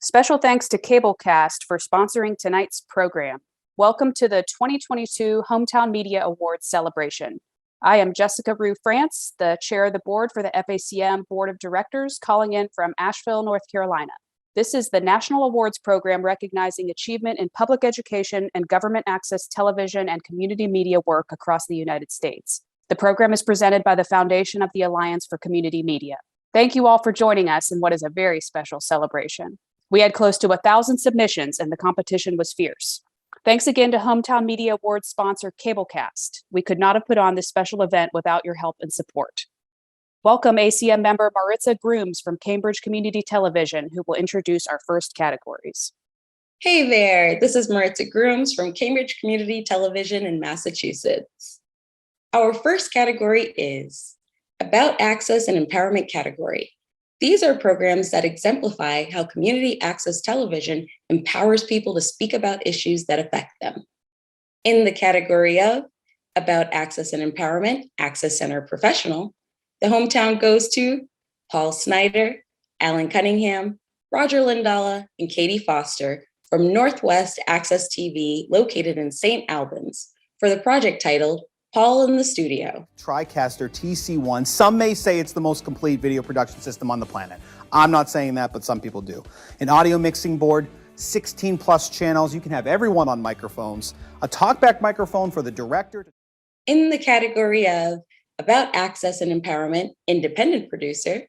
Special thanks to Cablecast for sponsoring tonight's program. Welcome to the 2022 Hometown Media Awards celebration. I am Jessica Rue France, the chair of the board for the FACM Board of Directors, calling in from Asheville, North Carolina. This is the National Awards program recognizing achievement in public education and government access television and community media work across the United States. The program is presented by the Foundation of the Alliance for Community Media. Thank you all for joining us in what is a very special celebration. We had close to 1,000 submissions and the competition was fierce. Thanks again to Hometown Media Awards sponsor Cablecast. We could not have put on this special event without your help and support. Welcome ACM member Maritza Grooms from Cambridge Community Television, who will introduce our first categories. Hey there, this is Maritza Grooms from Cambridge Community Television in Massachusetts. Our first category is About Access and Empowerment category. These are programs that exemplify how community access television empowers people to speak about issues that affect them. In the category of About Access and Empowerment, Access Center Professional, the hometown goes to Paul Snyder, Alan Cunningham, Roger Lindala, and Katie Foster from Northwest Access TV located in St. Albans for the project titled Paul in the Studio. TriCaster TC1. Some may say it's the most complete video production system on the planet. I'm not saying that, but some people do. An audio mixing board, 16 plus channels. You can have everyone on microphones. A talkback microphone for the director. In the category of About Access and Empowerment, Independent Producer,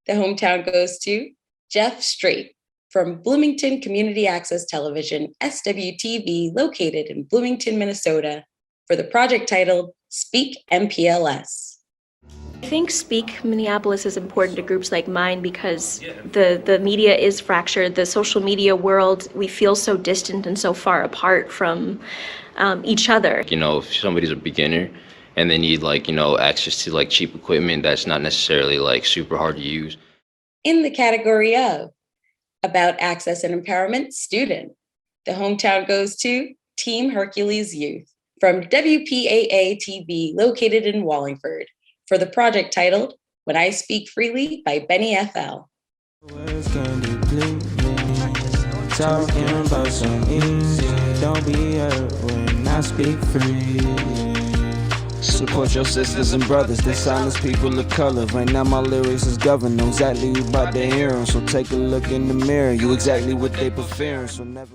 the hometown goes to Jeff Straight from Bloomington Community Access Television, SWTV, located in Bloomington, Minnesota, for the project titled Speak MPLS. I think Speak Minneapolis is important to groups like mine because the media is fractured. The social media world, we feel so distant and so far apart from each other. You know, if somebody's a beginner and they need access to cheap equipment that's not necessarily super hard to use. In the category of About Access and Empowerment Student, the hometown goes to Team Hercules Youth from WPAA TV located in Wallingford for the project titled When I Speak Freely by Benny FL. Talking about some easy, don't be hurt when I speak free. Support your sisters and brothers, they silence people of color. Right now my lyrics is governed, know exactly you about to hear them. So take a look in the mirror, you exactly what they preferring, so never.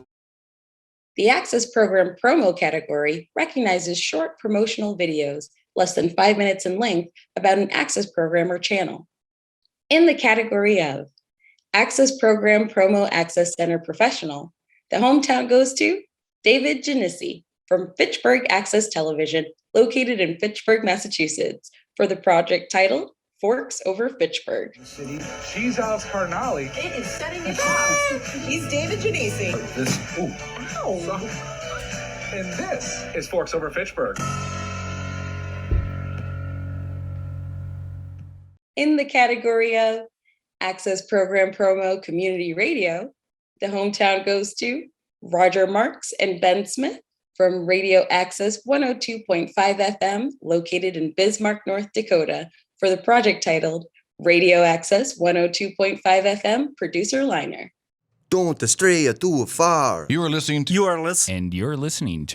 The Access Program Promo category recognizes short promotional videos, less than 5 minutes in length, about an Access program or channel. In the category of Access Program Promo Access Center Professional, the hometown goes to David Janisi from Fitchburg Access Television, located in Fitchburg, Massachusetts, for the project titled Forks Over Fitchburg. She's Alex Carnali. It is setting it up. He's David Janisi. Wow. And this is Forks Over Fitchburg. In the category of Access Program Promo Community Radio, the hometown goes to Roger Marks and Ben Smith from Radio Access 102.5 FM, located in Bismarck, North Dakota, for the project titled Radio Access 102.5 FM Producer Liner. Don't stray too far. You're listening to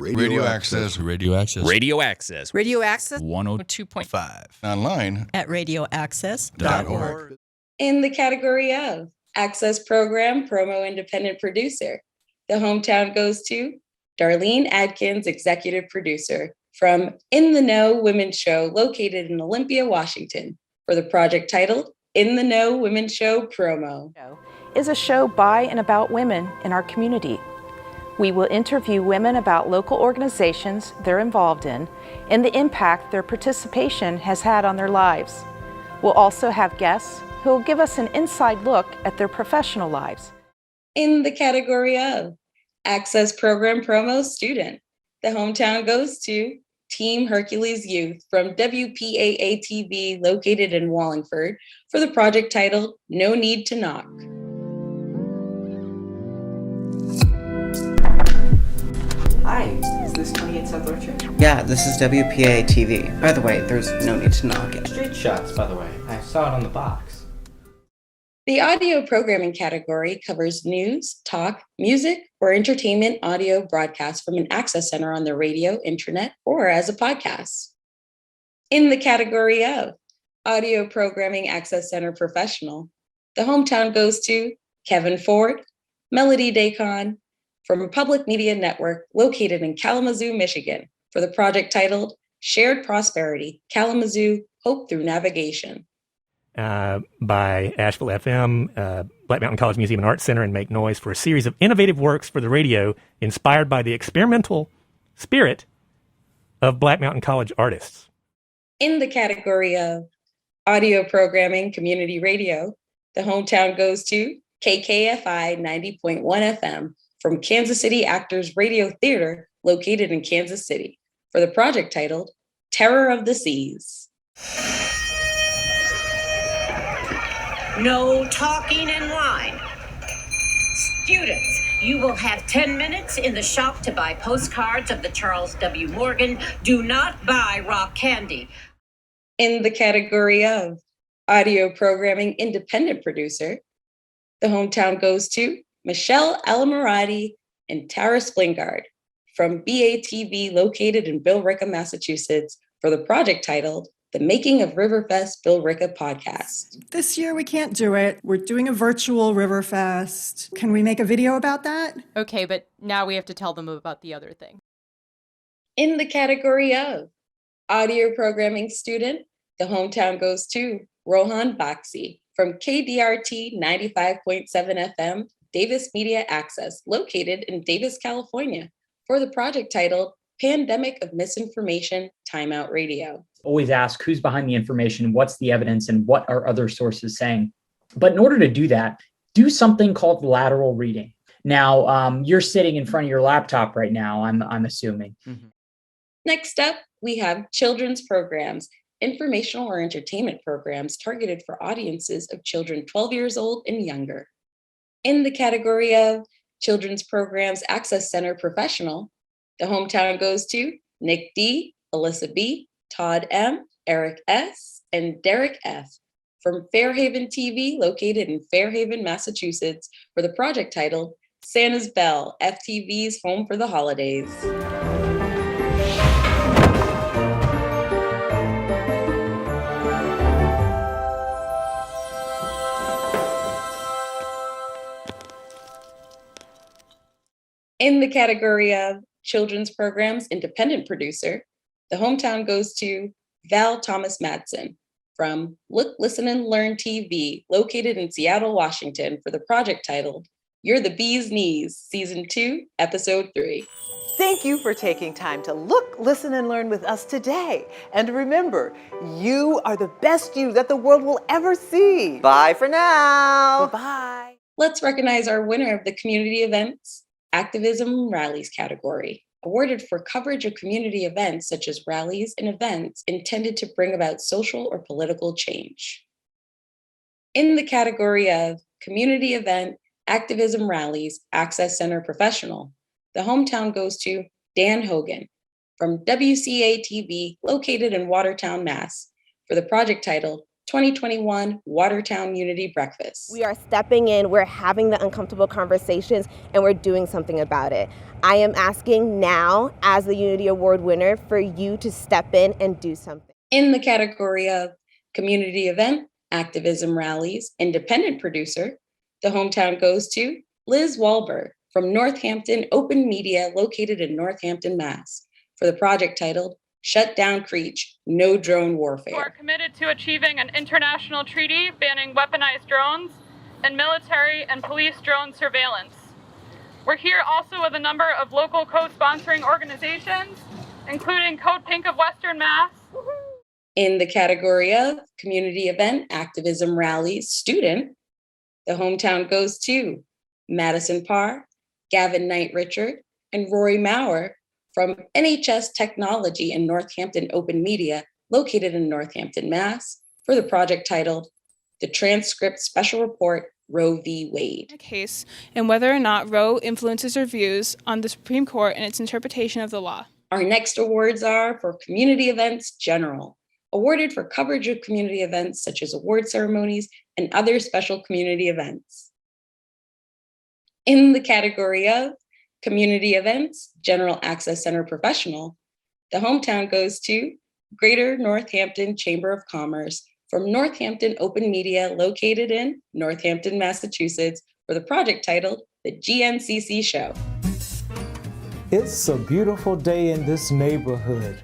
Radio Access. Radio Access. Radio Access. Radio Access 102.5. Online at radioaccess.org. In the category of Access Program Promo Independent Producer, the hometown goes to Darlene Adkins, Executive Producer from In the Know Women's Show, located in Olympia, Washington, for the project titled In the Know Women's Show Promo. Is a show by and about women in our community. We will interview women about local organizations they're involved in and the impact their participation has had on their lives. We'll also have guests who will give us an inside look at their professional lives. In the category of Access Program Promo Student, the hometown goes to Team Hercules Youth from WPAA TV located in Wallingford for the project titled No Need to Knock. Hi, is this 28 South Orchard? Yeah, this is WPAA TV. By the way, there's no need to knock it. Street shots, by the way. I saw it on the box. The audio programming category covers news, talk, music, or entertainment audio broadcasts from an access center on the radio, internet, or as a podcast. In the category of audio programming access center professional, the hometown goes to Kevin Ford, Melody Dacon from a public media network located in Kalamazoo, Michigan, for the project titled Shared Prosperity, Kalamazoo, Hope Through Navigation. By Asheville FM, Black Mountain College Museum and Arts Center, and Make Noise for a series of innovative works for the radio inspired by the experimental spirit of Black Mountain College artists. In the category of audio programming community radio, the hometown goes to KKFI 90.1 FM from Kansas City Actors Radio Theater located in Kansas City for the project titled Terror of the Seas. No talking in line. Students, you will have 10 minutes in the shop to buy postcards of the Charles W. Morgan. Do not buy rock candy. In the category of audio programming independent producer, the hometown goes to Michelle Alamorati and Tara Splingard from BATV located in Billerica, Massachusetts for the project titled The Making of Riverfest Billerica Podcast. This year we can't do it. We're doing a virtual Riverfest. Can we make a video about that? Okay, but now we have to tell them about the other thing. In the category of audio programming student, the hometown goes to Rohan Baxi from KDRT 95.7 FM, Davis Media Access, located in Davis, California, for the project titled Pandemic of Misinformation, Timeout Radio. Always ask who's behind the information, what's the evidence, and what are other sources saying. But in order to do that, do something called lateral reading. Now, you're sitting in front of your laptop right now, I'm assuming. Mm-hmm. Next up, we have children's programs, informational or entertainment programs targeted for audiences of children 12 years old and younger. In the category of children's programs access center professional, the hometown goes to Nick D, Alyssa B, Todd M, Eric S, and Derek F from Fairhaven TV, located in Fairhaven, Massachusetts, for the project titled Santa's Bell, FTV's Home for the Holidays. In the category of children's programs independent producer, the hometown goes to Val Thomas Madsen from Look, Listen, and Learn TV, located in Seattle, Washington, for the project titled You're the Bee's Knees, Season 2, Episode 3. Thank you for taking time to look, listen, and learn with us today. And remember, you are the best you that the world will ever see. Bye for now. Bye. Let's recognize our winner of the Community Events Activism Rallies category, awarded for coverage of community events such as rallies and events intended to bring about social or political change. In the category of Community Event Activism Rallies Access Center Professional, the hometown goes to Dan Hogan from WCA-TV, located in Watertown, Mass, for the project titled 2021 Watertown Unity Breakfast. We are stepping in, we're having the uncomfortable conversations, and we're doing something about it. I am asking now, as the Unity Award winner, for you to step in and do something. In the category of Community Event Activism Rallies Independent Producer, the hometown goes to Liz Wahlberg from Northampton Open Media, located in Northampton, Mass, for the project titled Shut Down Creech, No Drone Warfare. We're committed to achieving an international treaty banning weaponized drones and military and police drone surveillance. We're here also with a number of local co-sponsoring organizations, including Code Pink of Western Mass. In the category of Community Event Activism Rallies Student, the hometown goes to Madison Parr, Gavin Knight Richard, and Rory Maurer from NHS Technology and Northampton Open Media, located in Northampton, Mass, for the project titled The Transcript Special Report, Roe v. Wade. Case and whether or not Roe influences our views on the Supreme Court and its interpretation of the law. Our next awards are for Community Events General, awarded for coverage of community events such as award ceremonies, and other special community events. In the category of Community Events, General Access Center Professional, the hometown goes to Greater Northampton Chamber of Commerce from Northampton Open Media located in Northampton, Massachusetts for the project titled The GNCC Show. It's a beautiful day in this neighborhood.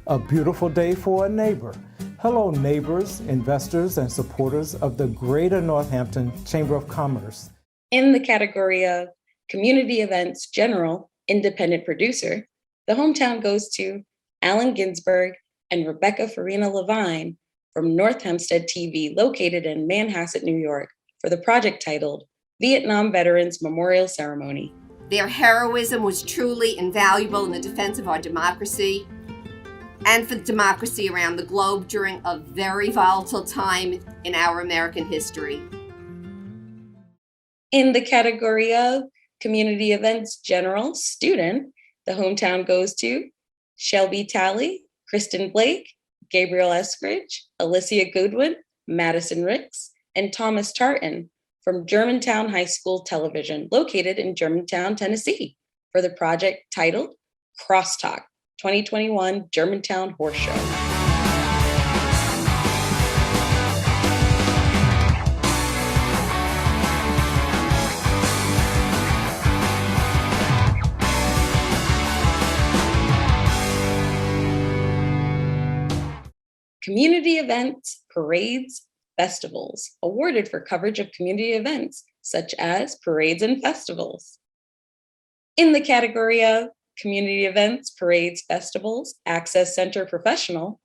A beautiful day for a neighbor. Hello, neighbors, investors, and supporters of the Greater Northampton Chamber of Commerce. In the category of Community Events General Independent Producer, the hometown goes to Allen Ginsberg and Rebecca Farina Levine from North Hempstead TV located in Manhasset, New York for the project titled Vietnam Veterans Memorial Ceremony. Their heroism was truly invaluable in the defense of our democracy and for democracy around the globe during a very volatile time in our American history. In the category of Community Events General Student, the hometown goes to Shelby Talley, Kristen Blake, Gabriel Eskridge, Alicia Goodwin, Madison Ricks, and Thomas Tartan from Germantown High School Television, located in Germantown, Tennessee, for the project titled Crosstalk 2021 Germantown Horse Show. Community events, parades, festivals, awarded for coverage of community events such as parades and festivals. In the category of Community Events, Parades, Festivals, Access Center Professional,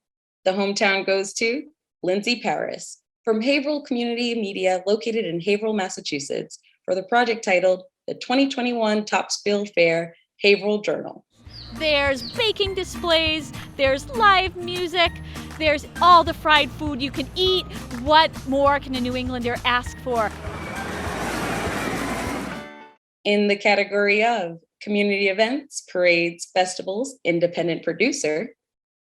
the hometown goes to Lindsay Paris from Haverhill Community Media located in Haverhill, Massachusetts for the project titled the 2021 Topsfield Fair Haverhill Journal. There's baking displays, there's live music, there's all the fried food you can eat. What more can a New Englander ask for? In the category of Community Events, Parades, Festivals, Independent Producer,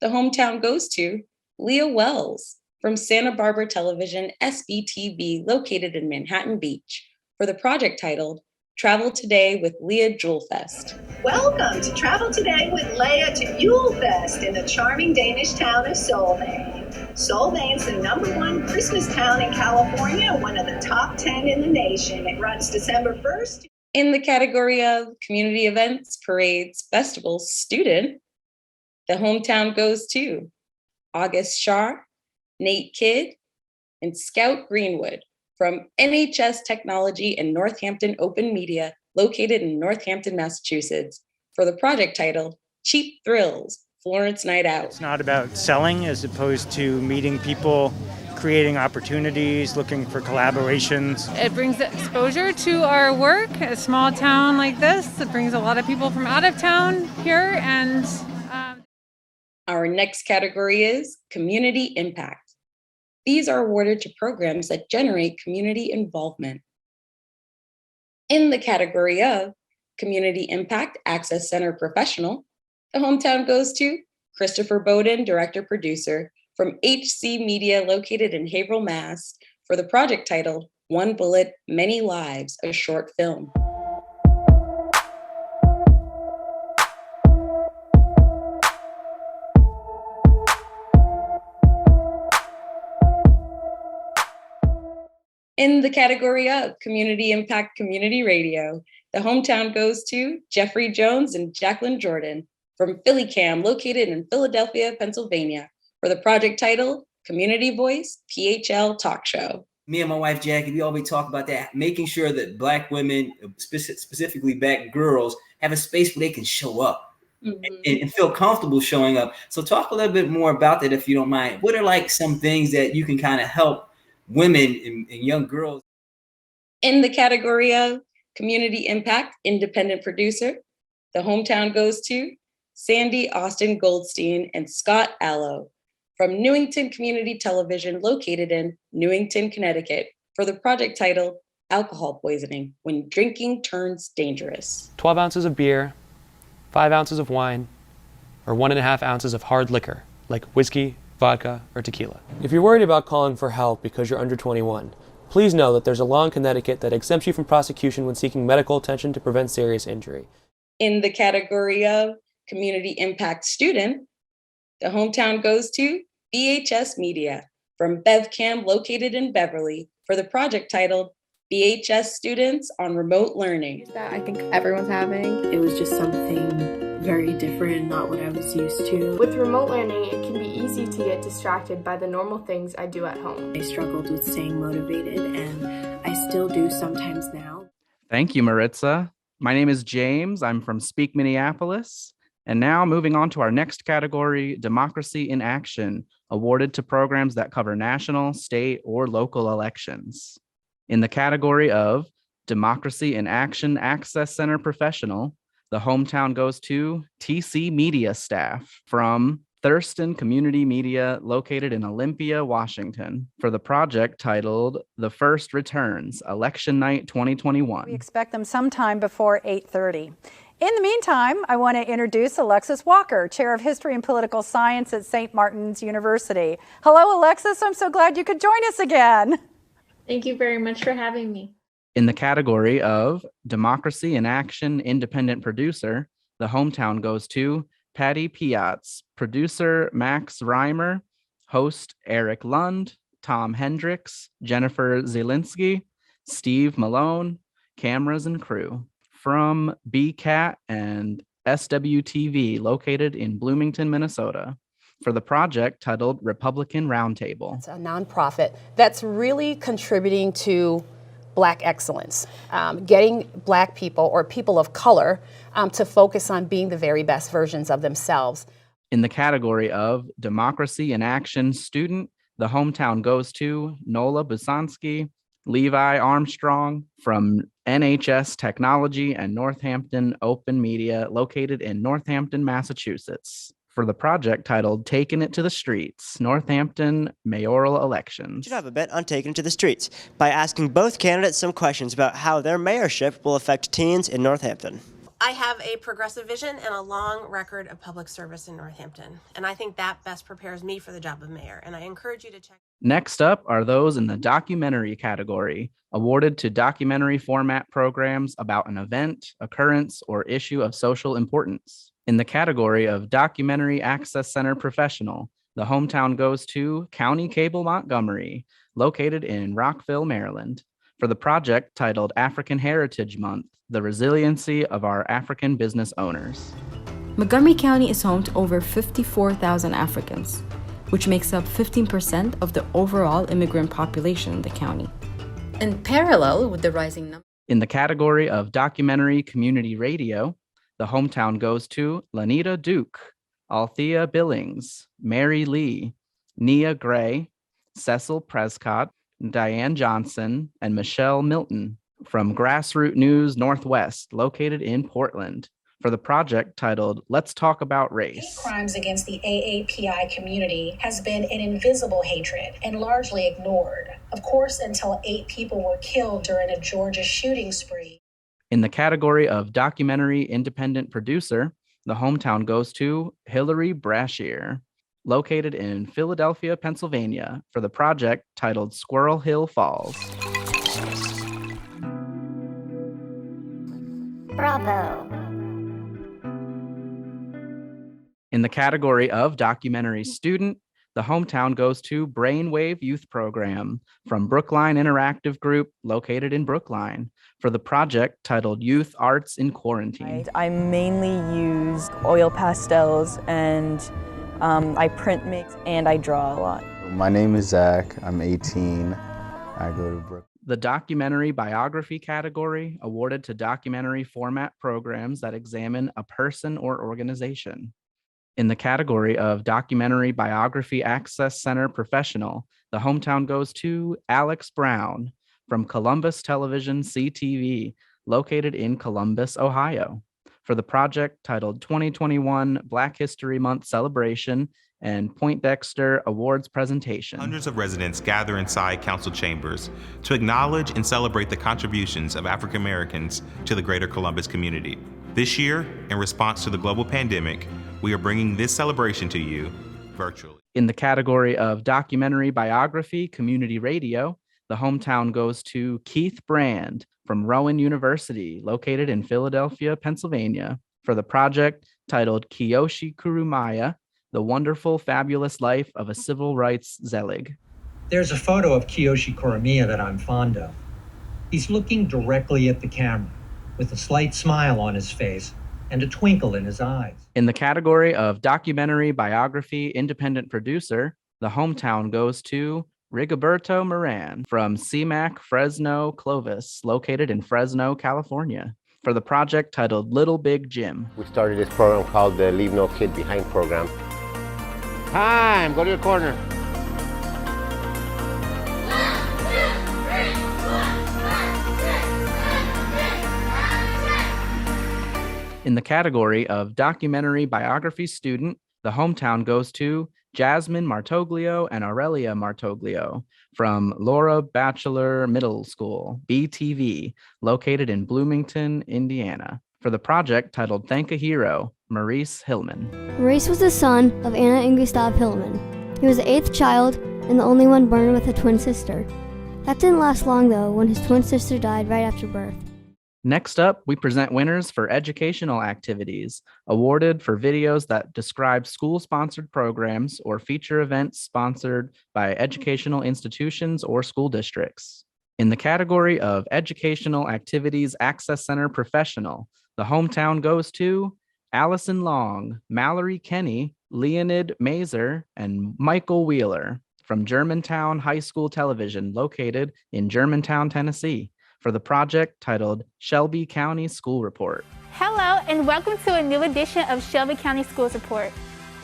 the hometown goes to Leah Wells from Santa Barbara Television SBTV located in Manhattan Beach for the project titled Travel Today with Leah Julefest. Welcome to Travel Today with Leah to Julefest in the charming Danish town of Solvang. Solvang's the #1 Christmas town in California, one of the top 10 in the nation. It runs December 1st. In the category of Community Events, Parades, Festivals, Student, the hometown goes to August Shar, Nate Kidd, and Scout Greenwood from NHS Technology and Northampton Open Media, located in Northampton, Massachusetts, for the project titled Cheap Thrills, Florence Night Out. It's not about selling as opposed to meeting people, creating opportunities, looking for collaborations. It brings exposure to our work. A small town like this, it brings a lot of people from out of town here. And our next category is Community Impact. These are awarded to programs that generate community involvement. In the category of Community Impact Access Center Professional, the hometown goes to Christopher Bowden, Director-Producer from HC Media located in Haverhill, Mass. For the project titled One Bullet, Many Lives, a short film. In the category of Community Impact Community Radio, the hometown goes to Jeffrey Jones and Jacqueline Jordan from PhillyCam, located in Philadelphia, Pennsylvania, for the project title Community Voice PHL Talk Show. Me and my wife, Jackie, we always talk about that, making sure that Black women, specifically Black girls, have a space where they can show up and feel comfortable showing up. So talk a little bit more about that, if you don't mind. What are like some things that you can kind of help women and young girls? In the category of Community Impact Independent Producer, the hometown goes to Sandy Austin Goldstein and Scott Allo from Newington Community Television located in Newington, Connecticut for the project titled Alcohol Poisoning, When Drinking Turns Dangerous. 12 ounces of beer, 5 ounces of wine, or 1.5 ounces of hard liquor, like whiskey, vodka, or tequila. If you're worried about calling for help because you're under 21, please know that there's a law in Connecticut that exempts you from prosecution when seeking medical attention to prevent serious injury. In the category of Community Impact Student, the hometown goes to BHS Media from BevCam located in Beverly for the project titled BHS Students on Remote Learning. That I think everyone's having. It was just something very different, not what I was used to. With remote learning, it can be easy to get distracted by the normal things I do at home. I struggled with staying motivated, and I still do sometimes now. Thank you, Maritza. My name is James. I'm from Speak Minneapolis. And now moving on to our next category, Democracy in Action, awarded to programs that cover national, state, or local elections. In the category of Democracy in Action Access Center Professional, the hometown goes to TC Media staff from Thurston Community Media located in Olympia, Washington for the project titled The First Returns, Election Night 2021. We expect them sometime before 8:30. In the meantime, I want to introduce Alexis Walker, Chair of History and Political Science at St. Martin's University. Hello, Alexis. I'm so glad you could join us again. Thank you very much for having me. In the category of Democracy in Action Independent Producer, the hometown goes to Patty Piatz, producer Max Reimer, host Eric Lund, Tom Hendricks, Jennifer Zielinski, Steve Malone, cameras and crew. From BCAT and SWTV located in Bloomington, Minnesota for the project titled Republican Roundtable. It's a nonprofit that's really contributing to Black excellence, getting Black people or people of color to focus on being the very best versions of themselves. In the category of Democracy in Action Student, the hometown goes to Nola Busansky, Levi Armstrong from NHS Technology and Northampton Open Media located in Northampton, Massachusetts for the project titled Taking It to the Streets, Northampton Mayoral Elections. You should have a bet on taking it to the streets by asking both candidates some questions about how their mayorship will affect teens in Northampton. I have a progressive vision and a long record of public service in Northampton, and I think that best prepares me for the job of mayor, and I encourage you to check. Next up are those in the documentary category, awarded to documentary format programs about an event, occurrence, or issue of social importance. In the category of Documentary Access Center Professional, the hometown goes to County Cable Montgomery, located in Rockville, Maryland, for the project titled African Heritage Month, the resiliency of our African business owners. Montgomery County is home to over 54,000 Africans, which makes up 15% of the overall immigrant population in the county. In parallel with the rising number. In the category of Documentary Community Radio, the hometown goes to Lanita Duke, Althea Billings, Mary Lee, Nia Gray, Cecil Prescott, Diane Johnson, and Michelle Milton from Grassroot News Northwest, located in Portland, for the project titled Let's Talk About Race. Hate crimes against the AAPI community has been an invisible hatred and largely ignored, of course, until 8 people were killed during a Georgia shooting spree. In the category of Documentary Independent Producer, the hometown goes to Hillary Brashear, located in Philadelphia, Pennsylvania, for the project titled Squirrel Hill Falls. Bravo. In the category of Documentary Student, the hometown goes to Brainwave Youth Program from Brookline Interactive Group, located in Brookline, for the project titled Youth Arts in Quarantine. I mainly use oil pastels, and I print mix, and I draw a lot. My name is Zach. I'm 18. I go to Brookline. The Documentary Biography category, awarded to documentary format programs that examine a person or organization. In the category of Documentary Biography Access Center Professional, the hometown goes to Alex Brown from Columbus Television CTV, located in Columbus, Ohio, for the project titled 2021 Black History Month Celebration and Poindexter Awards Presentation. Hundreds of residents gather inside council chambers to acknowledge and celebrate the contributions of African Americans to the greater Columbus community. This year, in response to the global pandemic, we are bringing this celebration to you virtually. In the category of documentary biography, community radio, the hometown goes to Keith Brand from Rowan University, located in Philadelphia, Pennsylvania, for the project titled Kiyoshi Kurumaya, The Wonderful, Fabulous Life of a Civil Rights Zelig. There's a photo of Kiyoshi Kurumaya that I'm fond of. He's looking directly at the camera with a slight smile on his face and a twinkle in his eyes. In the category of documentary biography, independent producer, the hometown goes to Rigoberto Moran from CMAC Fresno Clovis, located in Fresno, California, for the project titled Little Big Jim. We started this program called the Leave No Kid Behind program. Time, go to your corner. In the category of documentary biography student, the hometown goes to Jasmine Martoglio and Aurelia Martoglio from Laura Batchelor Middle School, BTV, located in Bloomington, Indiana, for the project titled Thank a Hero, Maurice Hillman. Maurice was the son of Anna and Gustav Hillman. He was the 8th child and the only one born with a twin sister. That didn't last long, though, when his twin sister died right after birth. Next up, we present winners for educational activities, awarded for videos that describe school-sponsored programs or feature events sponsored by educational institutions or school districts. In the category of Educational Activities Access Center Professional, the hometown goes to Allison Long, Mallory Kenny, Leonid Mazer, and Michael Wheeler from Germantown High School Television, located in Germantown, Tennessee, for the project titled Shelby County School Report. Hello, and welcome to a new edition of Shelby County Schools Report.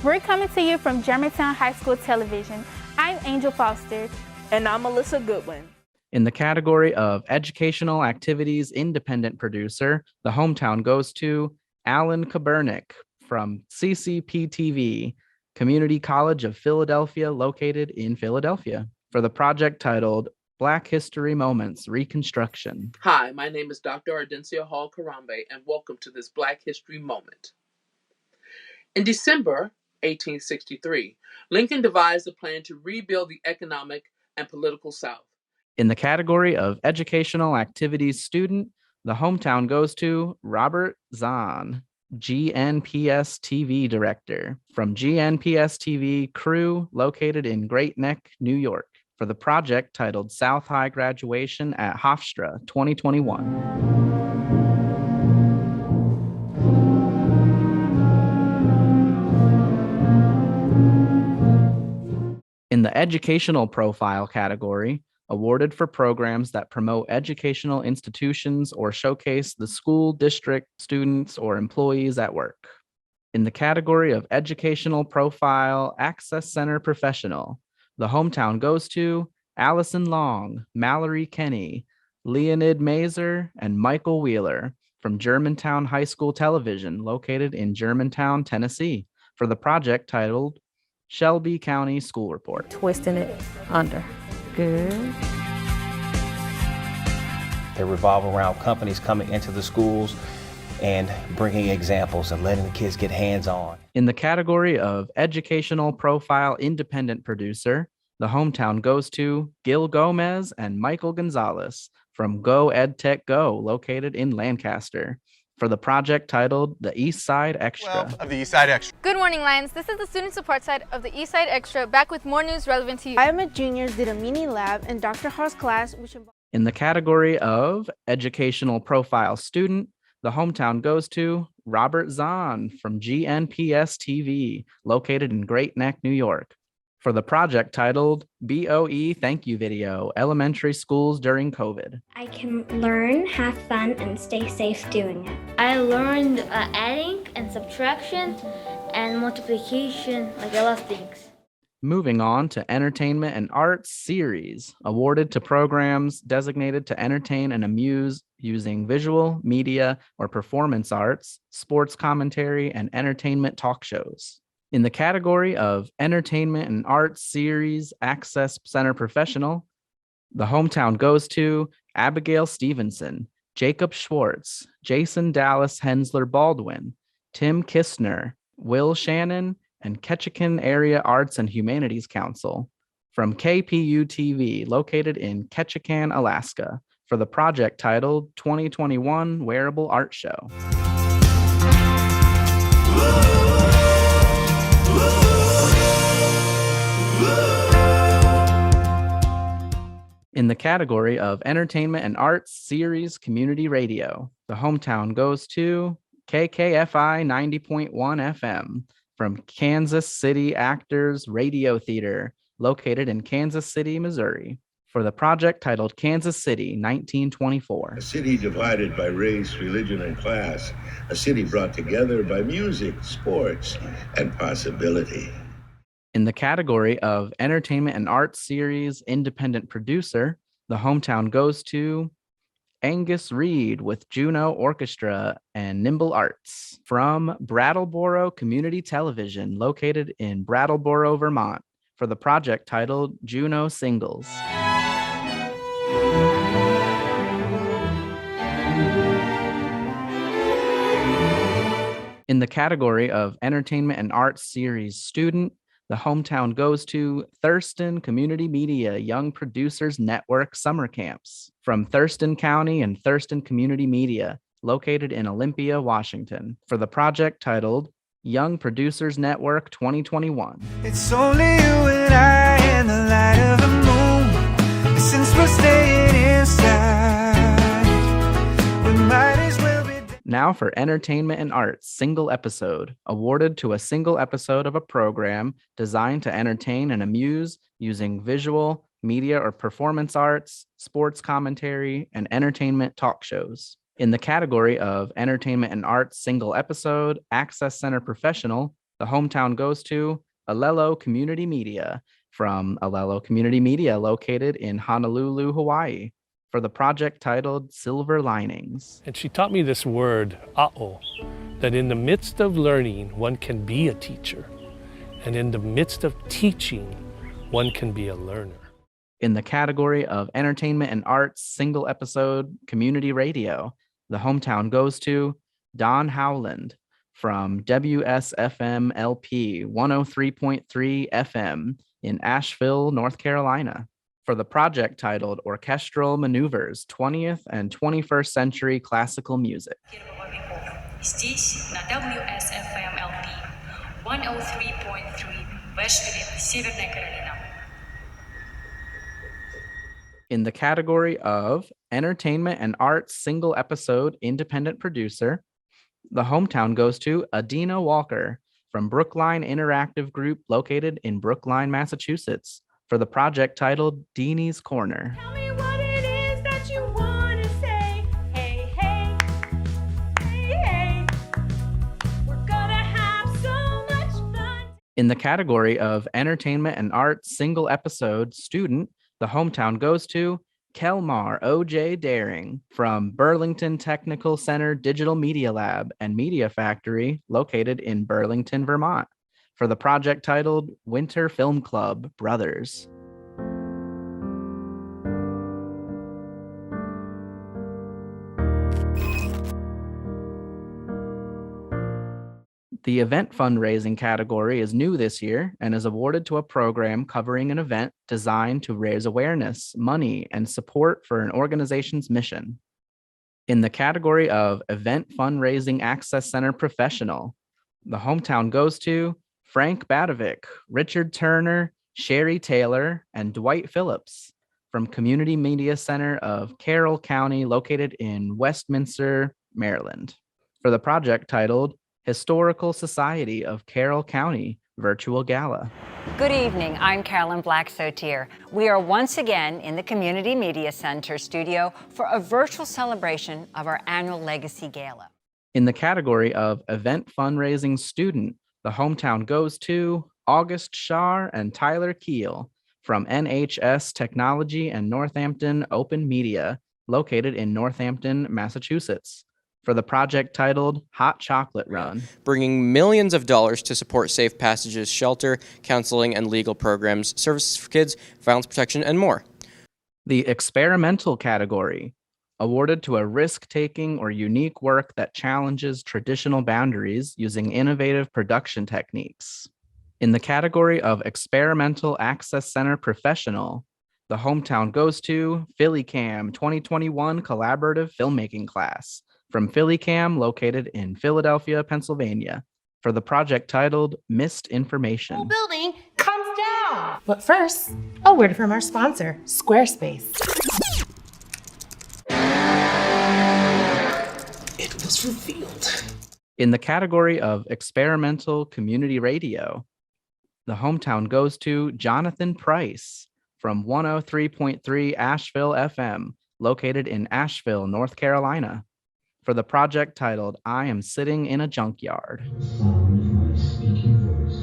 We're coming to you from Germantown High School Television. I'm Angel Foster. And I'm Melissa Goodwin. In the category of Educational Activities Independent Producer, the hometown goes to Alan Kabernick from CCPTV, Community College of Philadelphia, located in Philadelphia, for the project titled Black History Moments Reconstruction. Hi, my name is Dr. Ardencia Hall Karambe, and welcome to this Black History Moment. In December 1863, Lincoln devised a plan to rebuild the economic and political South. In the category of Educational Activities Student, the hometown goes to Robert Zahn, GNPS TV Director, from GNPS TV Crew, located in Great Neck, New York, for the project titled South High Graduation at Hofstra 2021. In the Educational Profile category, awarded for programs that promote educational institutions or showcase the school, district, students, or employees at work. In the category of Educational Profile Access Center Professional, the hometown goes to Allison Long, Mallory Kenny, Leonid Mazer, and Michael Wheeler from Germantown High School Television, located in Germantown, Tennessee, for the project titled Shelby County School Report. Twisting it under. Good. They revolve around companies coming into the schools and bringing examples and letting the kids get hands-on. In the category of Educational Profile Independent Producer, the hometown goes to Gil Gomez and Michael Gonzalez from Go EdTech Go, located in Lancaster, for the project titled The East Side Extra. Of the East Side Extra. Good morning, Lions. This is the student support side of the East Side Extra, back with more news relevant to you. IMA juniors did a mini lab in Dr. Hall's class, which involved... In the category of Educational Profile Student, the hometown goes to Robert Zahn from GNPS TV, located in Great Neck, New York, for the project titled BOE Thank You Video, Elementary Schools During COVID. I can learn, have fun, and stay safe doing it. I learned adding and subtraction and multiplication, like a lot of things. Moving on to Entertainment and Arts Series, awarded to programs designated to entertain and amuse using visual, media, or performance arts, sports commentary, and entertainment talk shows. In the category of Entertainment and Arts Series Access Center Professional, the hometown goes to Abigail Stevenson, Jacob Schwartz, Jason Dallas Hensler Baldwin, Tim Kistner, Will Shannon, and Ketchikan Area Arts and Humanities Council from KPU-TV located in Ketchikan, Alaska for the project titled 2021 Wearable Art Show. In the category of Entertainment and Arts Series Community Radio, the hometown goes to KKFI 90.1 FM from Kansas City Actors Radio Theater, located in Kansas City, Missouri, for the project titled Kansas City 1924. A city divided by race, religion, and class. A city brought together by music, sports, and possibility. In the category of Entertainment and Arts Series Independent Producer, the hometown goes to Angus Reed with Juno Orchestra and Nimble Arts from Brattleboro Community Television, located in Brattleboro, Vermont, for the project titled Juno Singles. In the category of Entertainment and Arts Series Student, the hometown goes to Thurston Community Media Young Producers Network Summer Camps from Thurston County and Thurston Community Media, located in Olympia, Washington, for the project titled Young Producers Network 2021. It's only you and I and the light of the moon. Since we're staying inside, we might as well be. Now for Entertainment and Arts Single Episode, awarded to a single episode of a program designed to entertain and amuse using visual, media or performance arts, sports commentary, and entertainment talk shows. In the category of Entertainment and Arts Single Episode Access Center Professional, the hometown goes to Alelo Community Media from Alelo Community Media, located in Honolulu, Hawaii, for the project titled Silver Linings. And she taught me this word, a'o, that in the midst of learning, one can be a teacher. And in the midst of teaching, one can be a learner. In the category of Entertainment and Arts Single Episode Community Radio, the hometown goes to Don Howland from WSFM LP 103.3 FM in Asheville, North Carolina, for the project titled Orchestral Maneuvers, 20th and 21st Century Classical Music. Здесь на WSFM LP 103.3 в Эшвилле, Северная Каролина. In the category of Entertainment and Arts Single Episode Independent Producer, the hometown goes to Adina Walker from Brookline Interactive Group, located in Brookline, Massachusetts, for the project titled Deanie's Corner. Tell me what it is that you want to say. Hey, hey, hey, hey. We're gonna have so much fun. In the category of Entertainment and Arts Single Episode Student, the hometown goes to Kelmar O.J. Daring from Burlington Technical Center Digital Media Lab and Media Factory, located in Burlington, Vermont, for the project titled Winter Film Club Brothers. The event fundraising category is new this year and is awarded to a program covering an event designed to raise awareness, money, and support for an organization's mission. In the category of Event Fundraising Access Center Professional, the hometown goes to Frank Badovic, Richard Turner, Sherry Taylor, and Dwight Phillips from Community Media Center of Carroll County, located in Westminster, Maryland, for the project titled Historical Society of Carroll County Virtual Gala. Good evening, I'm Carolyn Black-Sotier. We are once again in the Community Media Center studio for a virtual celebration of our annual Legacy Gala. In the category of Event Fundraising Student, the hometown goes to August Shar and Tyler Keel from NHS Technology and Northampton Open Media, located in Northampton, Massachusetts, for the project titled Hot Chocolate Run. Bringing millions of dollars to support Safe Passage's shelter, counseling, and legal programs, services for kids, violence protection, and more. The experimental category, awarded to a risk-taking or unique work that challenges traditional boundaries using innovative production techniques. In the category of Experimental Access Center Professional, the hometown goes to PhillyCam 2021 Collaborative Filmmaking Class from PhillyCam, located in Philadelphia, Pennsylvania, for the project titled Missed Information. Building comes down. But first, a word from our sponsor, Squarespace. It was revealed. In the category of Experimental Community Radio, the hometown goes to Jonathan Price from 103.3 Asheville FM, located in Asheville, North Carolina, for the project titled I Am Sitting in a Junkyard. Sound of my speaking voice,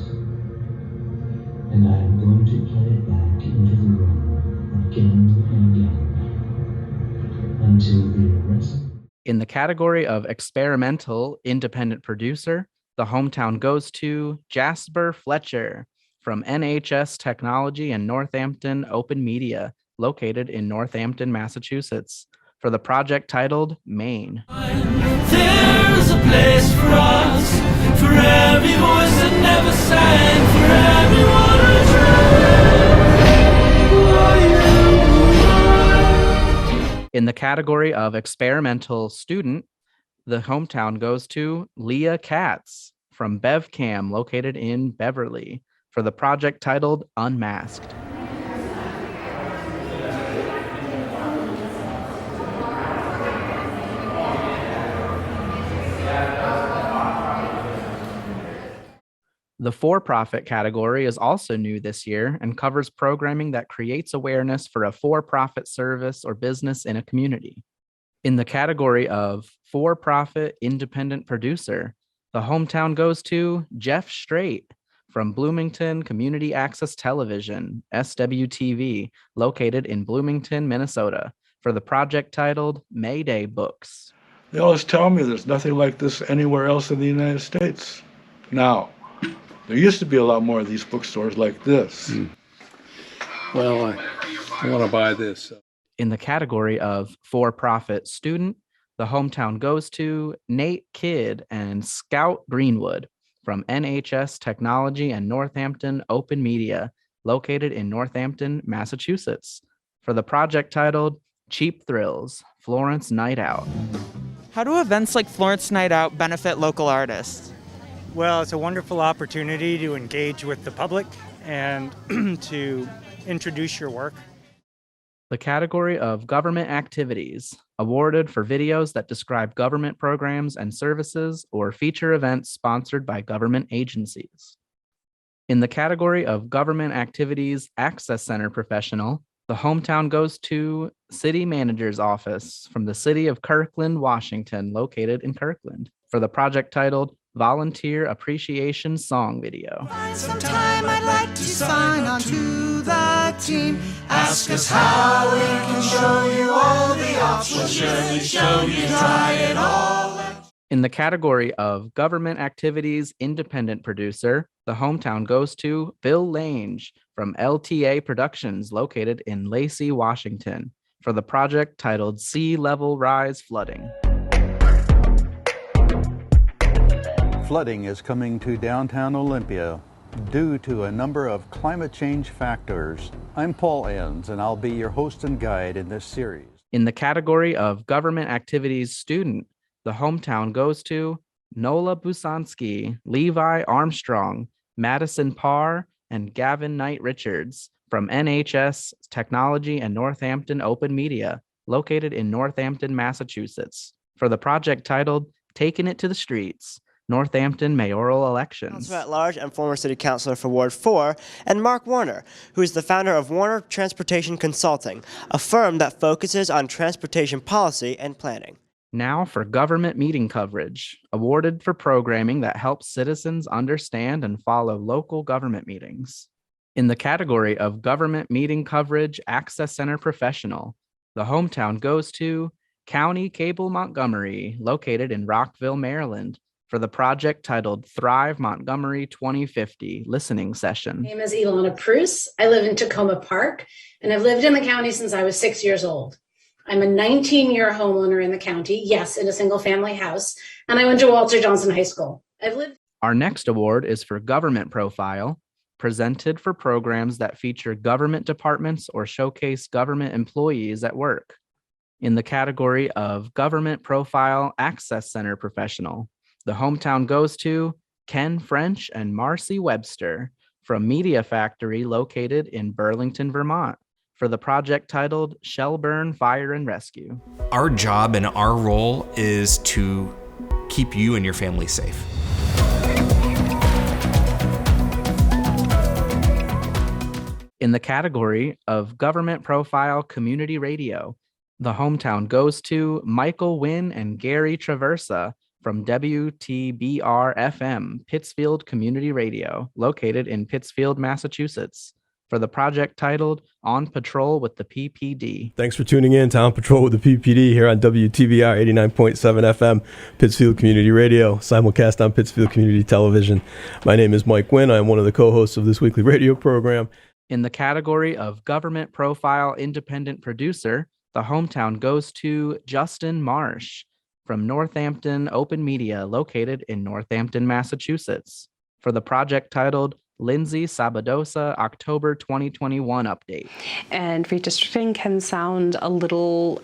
and I am going to play it back into the room again and again until the arrest. In the category of Experimental Independent Producer, the hometown goes to Jasper Fletcher from NHS Technology and Northampton Open Media, located in Northampton, Massachusetts, for the project titled Maine. There's a place for us, for every voice that never sang, for everyone who In the category of Experimental Student, the hometown goes to Leah Katz from BevCam, located in Beverly, for the project titled Unmasked. The for-profit category is also new this year and covers programming that creates awareness for a for-profit service or business in a community. In the category of for-profit independent producer, the hometown goes to Jeff Straight from Bloomington Community Access Television, SWTV, located in Bloomington, Minnesota, for the project titled Mayday Books. They always tell me there's nothing like this anywhere else in the United States. Now, there used to be a lot more of these bookstores like this. Well, I want to buy this. In the category of for-profit student, the hometown goes to Nate Kidd and Scout Greenwood from NHS Technology and Northampton Open Media, located in Northampton, Massachusetts, for the project titled Cheap Thrills, Florence Night Out. How do events like Florence Night Out benefit local artists? Well, it's a wonderful opportunity to engage with the public and to introduce your work. The category of government activities, awarded for videos that describe government programs and services or feature events sponsored by government agencies. In the category of government activities access center professional, the hometown goes to City Manager's Office from the city of Kirkland, Washington, located in Kirkland, for the project titled Volunteer Appreciation Song Video. Sometime I'd like to sign on to the team. Ask us how we can show you all the options. We'll surely show you try it all. In the category of government activities independent producer, the hometown goes to Bill Lange from LTA Productions, located in Lacey, Washington, for the project titled Sea Level Rise Flooding. Flooding is coming to downtown Olympia due to a number of climate change factors. I'm Paul Enns, and I'll be your host and guide in this series. In the category of government activities student, the hometown goes to Nola Busansky, Levi Armstrong, Madison Parr, and Gavin Knight Richards from NHS Technology and Northampton Open Media, located in Northampton, Massachusetts, for the project titled Taking It to the Streets, Northampton mayoral elections. Councilor at Large and former city councilor for Ward 4, and Mark Warner, who is the founder of Warner Transportation Consulting, a firm that focuses on transportation policy and planning. Now for government meeting coverage, awarded for programming that helps citizens understand and follow local government meetings. In the category of government meeting coverage access center professional, the hometown goes to County Cable Montgomery, located in Rockville, Maryland, for the project titled Thrive Montgomery 2050 listening session. My name is Ilana Prus. I live in Tacoma Park, and I've lived in the county since I was 6 years old. I'm a 19-year homeowner in the county, yes, in a single-family house, and I went to Walter Johnson High School. Our next award is for government profile, presented for programs that feature government departments or showcase government employees at work. In the category of Government Profile Access Center Professional, the hometown goes to Ken French and Marcy Webster from Media Factory located in Burlington, Vermont, for the project titled Shelburne Fire and Rescue. Our job and our role is to keep you and your family safe. In the category of Government Profile Community Radio, the hometown goes to Michael Wynn and Gary Traversa from WTBR-FM, Pittsfield Community Radio, located in Pittsfield, Massachusetts, for the project titled On Patrol with the PPD. Thanks for tuning in to On Patrol with the PPD here on WTBR 89.7 FM, Pittsfield Community Radio, simulcast on Pittsfield Community Television. My name is Mike Wynn. I'm one of the co-hosts of this weekly radio program. In the category of Government Profile Independent Producer, the hometown goes to Justin Marsh from Northampton Open Media, located in Northampton, Massachusetts, for the project titled Lindsay Sabadosa October 2021 Update. And redistricting can sound a little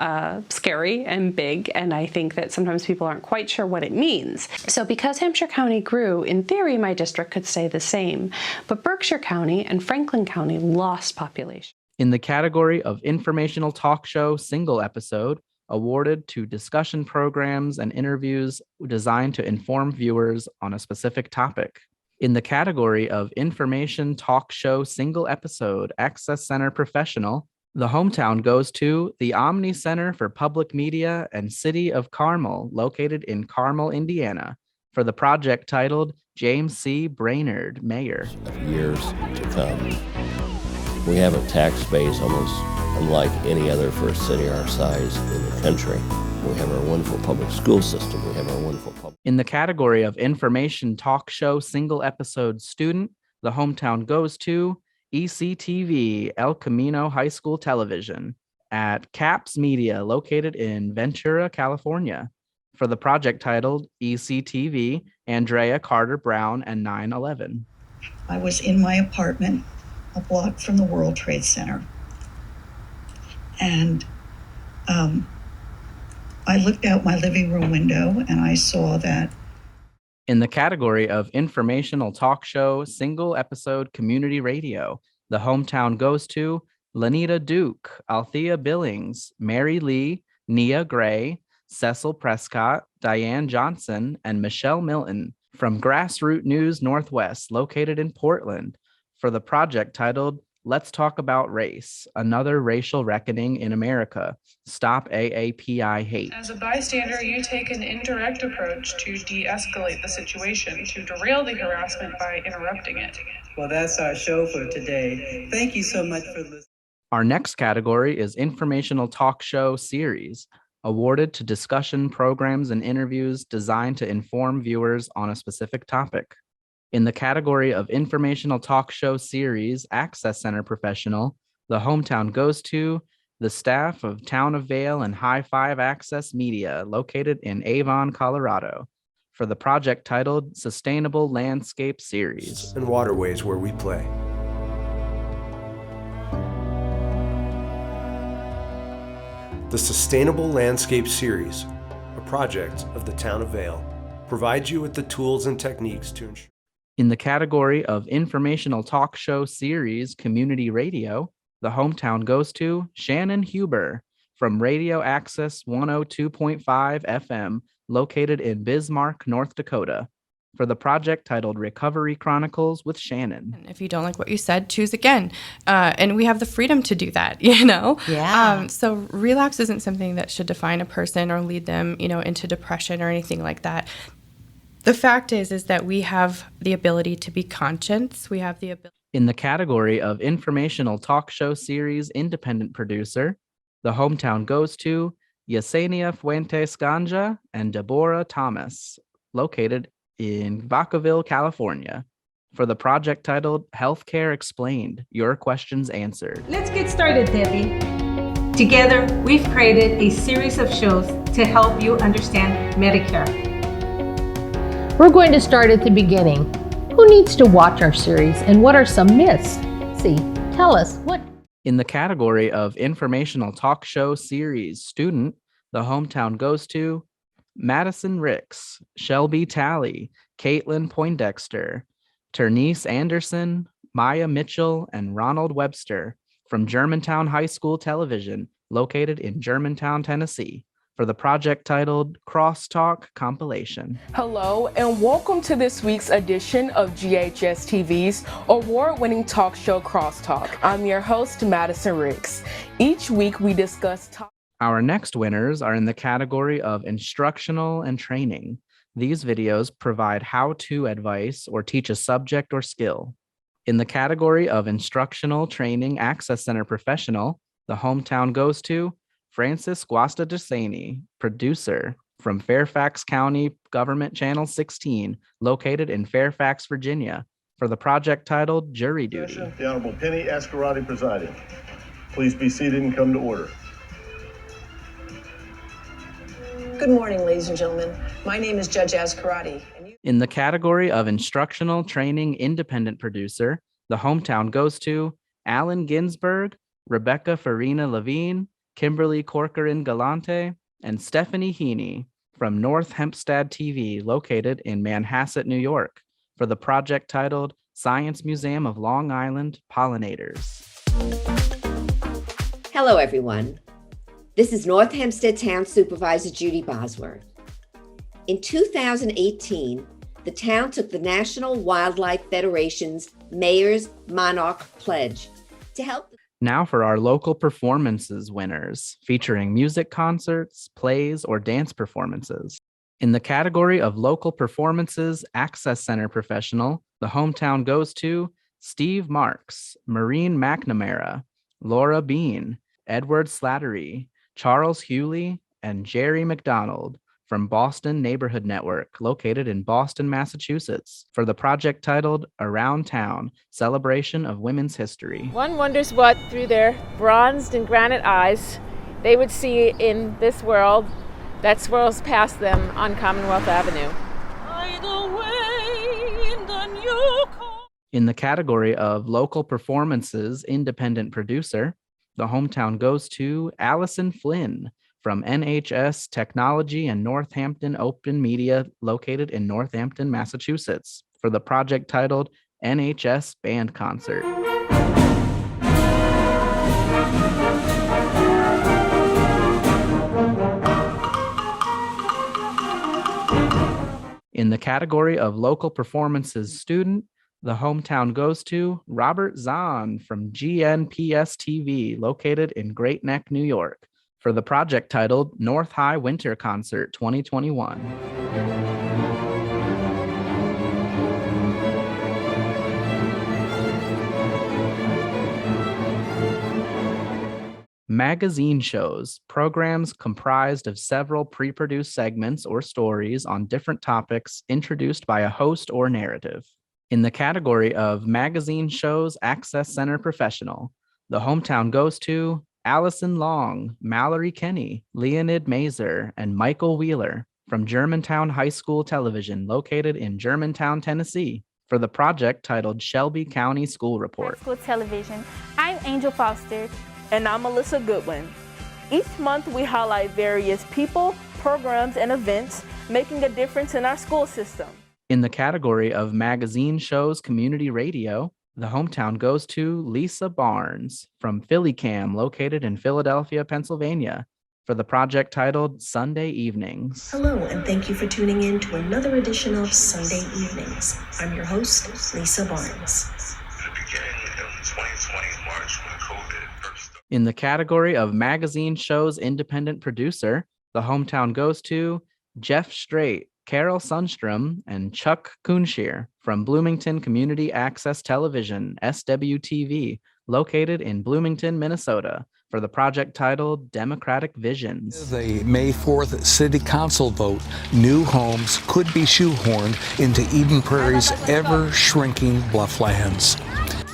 scary and big, and I think that sometimes people aren't quite sure what it means. So because Hampshire County grew, in theory my district could stay the same, but Berkshire County and Franklin County lost population. In the category of Informational Talk Show Single Episode, awarded to discussion programs and interviews designed to inform viewers on a specific topic. In the category of Information Talk Show Single Episode Access Center Professional, the hometown goes to the Omni Center for Public Media and City of Carmel, located in Carmel, Indiana, for the project titled James C. Brainerd, Mayor. Years to come. We have a tax base almost unlike any other for a city our size in the country. We have our wonderful public school system. We have our wonderful public. In the category of Information Talk Show Single Episode Student, the hometown goes to ECTV, El Camino High School Television, at CAPS Media, located in Ventura, California, for the project titled ECTV, Andrea Carter Brown and 9/11. I was in my apartment, a block from the World Trade Center, and I looked out my living room window and I saw that. In the category of Informational Talk Show Single Episode Community Radio, the hometown goes to Lanita Duke, Althea Billings, Mary Lee, Nia Gray, Cecil Prescott, Diane Johnson, and Michelle Milton from Grassroot News Northwest, located in Portland, for the project titled Let's Talk About Race, Another Racial Reckoning in America. Stop AAPI Hate. As a bystander, you take an indirect approach to de-escalate the situation, to derail the harassment by interrupting it. Well, that's our show for today. Thank you so much for listening. Our next category is Informational Talk Show Series, awarded to discussion programs and interviews designed to inform viewers on a specific topic. In the category of Informational Talk Show Series Access Center Professional, the hometown goes to the staff of Town of Vale and High Five Access Media, located in Avon, Colorado, for the project titled Sustainable Landscape Series. And waterways where we play. The Sustainable Landscape Series, a project of the Town of Vale, provides you with the tools and techniques to ensure. In the category of Informational Talk Show Series Community Radio, the hometown goes to Shannon Huber from Radio Access 102.5 FM, located in Bismarck, North Dakota, for the project titled Recovery Chronicles with Shannon. If you don't like what you said, choose again. And we have the freedom to do that, you know? Yeah. So relapse isn't something that should define a person or lead them, you know, into depression or anything like that. The fact is that we have the ability to be conscious. We have the ability. In the category of Informational Talk Show Series Independent Producer, the hometown goes to Yesenia Fuentes Ganja and Deborah Thomas, located in Vacaville, California, for the project titled Healthcare Explained, Your Questions Answered. Let's get started, Debbie. Together, we've created a series of shows to help you understand Medicare. We're going to start at the beginning. Who Who needs to watch our series and what are some myths? See, tell us what. In the category of informational talk show series student, the hometown goes to Madison Ricks, Shelby Talley, Caitlin Poindexter, Ternice Anderson, Maya Mitchell, and Ronald Webster from Germantown High School Television, located in Germantown, Tennessee, for the project titled Crosstalk Compilation. Hello, and welcome to this week's edition of GHS TV's award-winning talk show Crosstalk. I'm your host, Madison Ricks. Each week we discuss Our next winners are in the category of instructional and training. These videos provide how-to advice or teach a subject or skill. In the category of instructional training access center professional, the hometown goes to Francis Guasta Desaney, producer from Fairfax County Government Channel 16, located in Fairfax, Virginia, for the project titled Jury Duty. The Honorable Penny Ascarati presiding. Please be seated and come to order. Good morning, ladies and gentlemen. My name is Judge Ascarati. In the category of instructional training independent producer, the hometown goes to Alan Ginsberg, Rebecca Farina Levine, Kimberly Corcoran Galante, and Stephanie Heaney from North Hempstead TV, located in Manhasset, New York, for the project titled Science Museum of Long Island Pollinators. Hello, everyone. This is North Hempstead Town Supervisor Judy Bosworth. In 2018, the town took the National Wildlife Federation's Mayor's Monarch Pledge to help. Now for our local performances winners, featuring music concerts, plays, or dance performances. In the category of local performances access center professional, the hometown goes to Steve Marks, Maureen McNamara, Laura Bean, Edward Slattery, Charles Hewley, and Jerry McDonald from Boston Neighborhood Network, located in Boston, Massachusetts, for the project titled Around Town, Celebration of Women's History. One wonders what, through their bronzed and granite eyes, they would see in this world that swirls past them on Commonwealth Avenue. In the category of local performances independent producer, the hometown goes to Allison Flynn from NHS Technology and Northampton Open Media, located in Northampton, Massachusetts, for the project titled NHS Band Concert. In the category of local performances student, the hometown goes to Robert Zahn from GNPS TV, located in Great Neck, New York, for the project titled North High Winter Concert 2021. Magazine shows, programs comprised of several pre-produced segments or stories on different topics introduced by a host or narrative. In the category of magazine shows access center professional, the hometown goes to Allison Long, Mallory Kenny, Leonid Mazer, and Michael Wheeler from Germantown High School Television, located in Germantown, Tennessee, for the project titled Shelby County School Report. School Television. I'm Angel Foster. And I'm Melissa Goodwin. Each month we highlight various people, programs, and events making a difference in our school system. In the category of magazine shows community radio, the hometown goes to Lisa Barnes from PhillyCam, located in Philadelphia, Pennsylvania, for the project titled Sunday Evenings. Hello, and thank you for tuning in to another edition of Sunday Evenings. I'm your host, Lisa Barnes. In the category of magazine shows independent producer, the hometown goes to Jeff Strait, Carol Sundstrom, and Chuck Kunshier from Bloomington Community Access Television, SWTV, located in Bloomington, Minnesota, for the project titled Democratic Visions. The May 4th City Council vote, new homes could be shoehorned into Eden Prairie's ever-shrinking blufflands.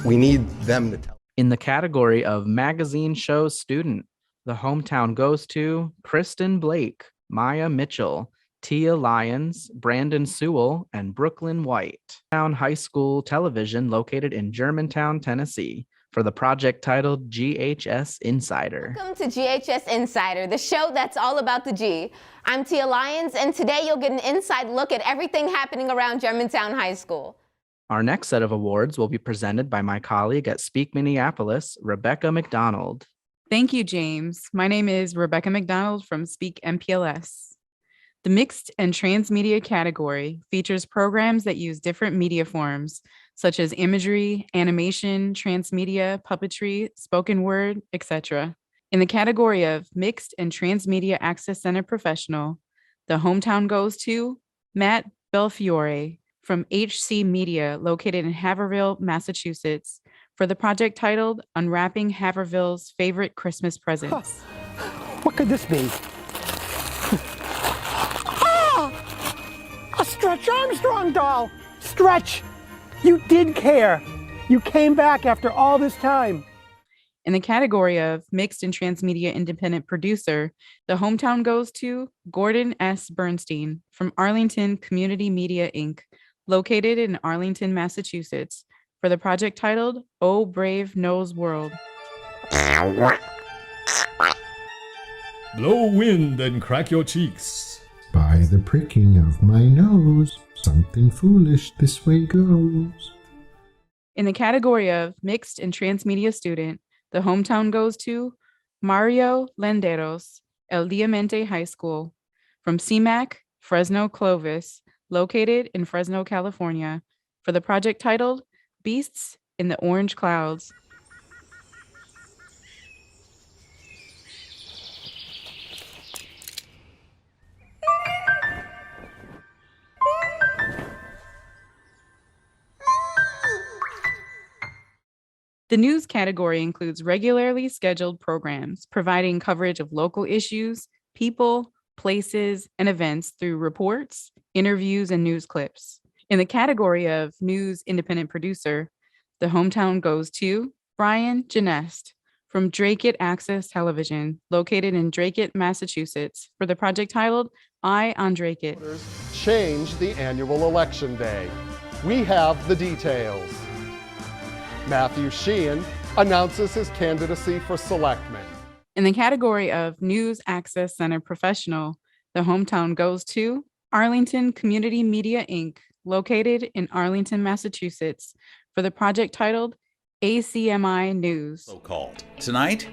We need them to tell. In the category of magazine shows student, the hometown goes to Kristen Blake, Maya Mitchell, Tia Lyons, Brandon Sewell, and Brooklyn White. Town High School Television located in Germantown, Tennessee, for the project titled GHS Insider. Welcome to GHS Insider, the show that's all about the G. I'm Tia Lyons, and today you'll get an inside look at everything happening around Germantown High School. Our next set of awards will be presented by my colleague at Speak Minneapolis, Rebecca McDonald. Thank you, James. My name is Rebecca McDonald from Speak MPLS. The mixed and transmedia category features programs that use different media forms, such as imagery, animation, transmedia, puppetry, spoken word, etc. In the category of Mixed and Transmedia Access Center Professional, the hometown goes to Matt Belfiore from HC Media, located in Haverhill, Massachusetts, for the project titled Unwrapping Haverhill's Favorite Christmas Presents. What could this be? A Stretch Armstrong doll! Stretch! You did care! You came back after all this time! In the category of Mixed and Transmedia Independent Producer, the hometown goes to Gordon S. Bernstein from Arlington Community Media, Inc., located in Arlington, Massachusetts, for the project titled Oh Brave Nose World. Blow wind and crack your cheeks. By the pricking of my nose, something foolish this way goes. In the category of Mixed and Transmedia Student, the hometown goes to Mario Lenderos, El Diamante High School, from CMAC, Fresno Clovis, located in Fresno, California, for the project titled Beasts in the Orange Clouds. The news category includes regularly scheduled programs providing coverage of local issues, people, places, and events through reports, interviews, and news clips. In the category of News Independent Producer, the hometown goes to Brian Genest from Drake-It Access Television, located in Drake-It, Massachusetts, for the project titled Eye on Drake-It. Change the annual election day. We have the details. Matthew Sheehan announces his candidacy for selectman. In the category of News Access Center Professional, the hometown goes to Arlington Community Media, Inc., located in Arlington, Massachusetts, for the project titled ACMI News. So-called. Tonight,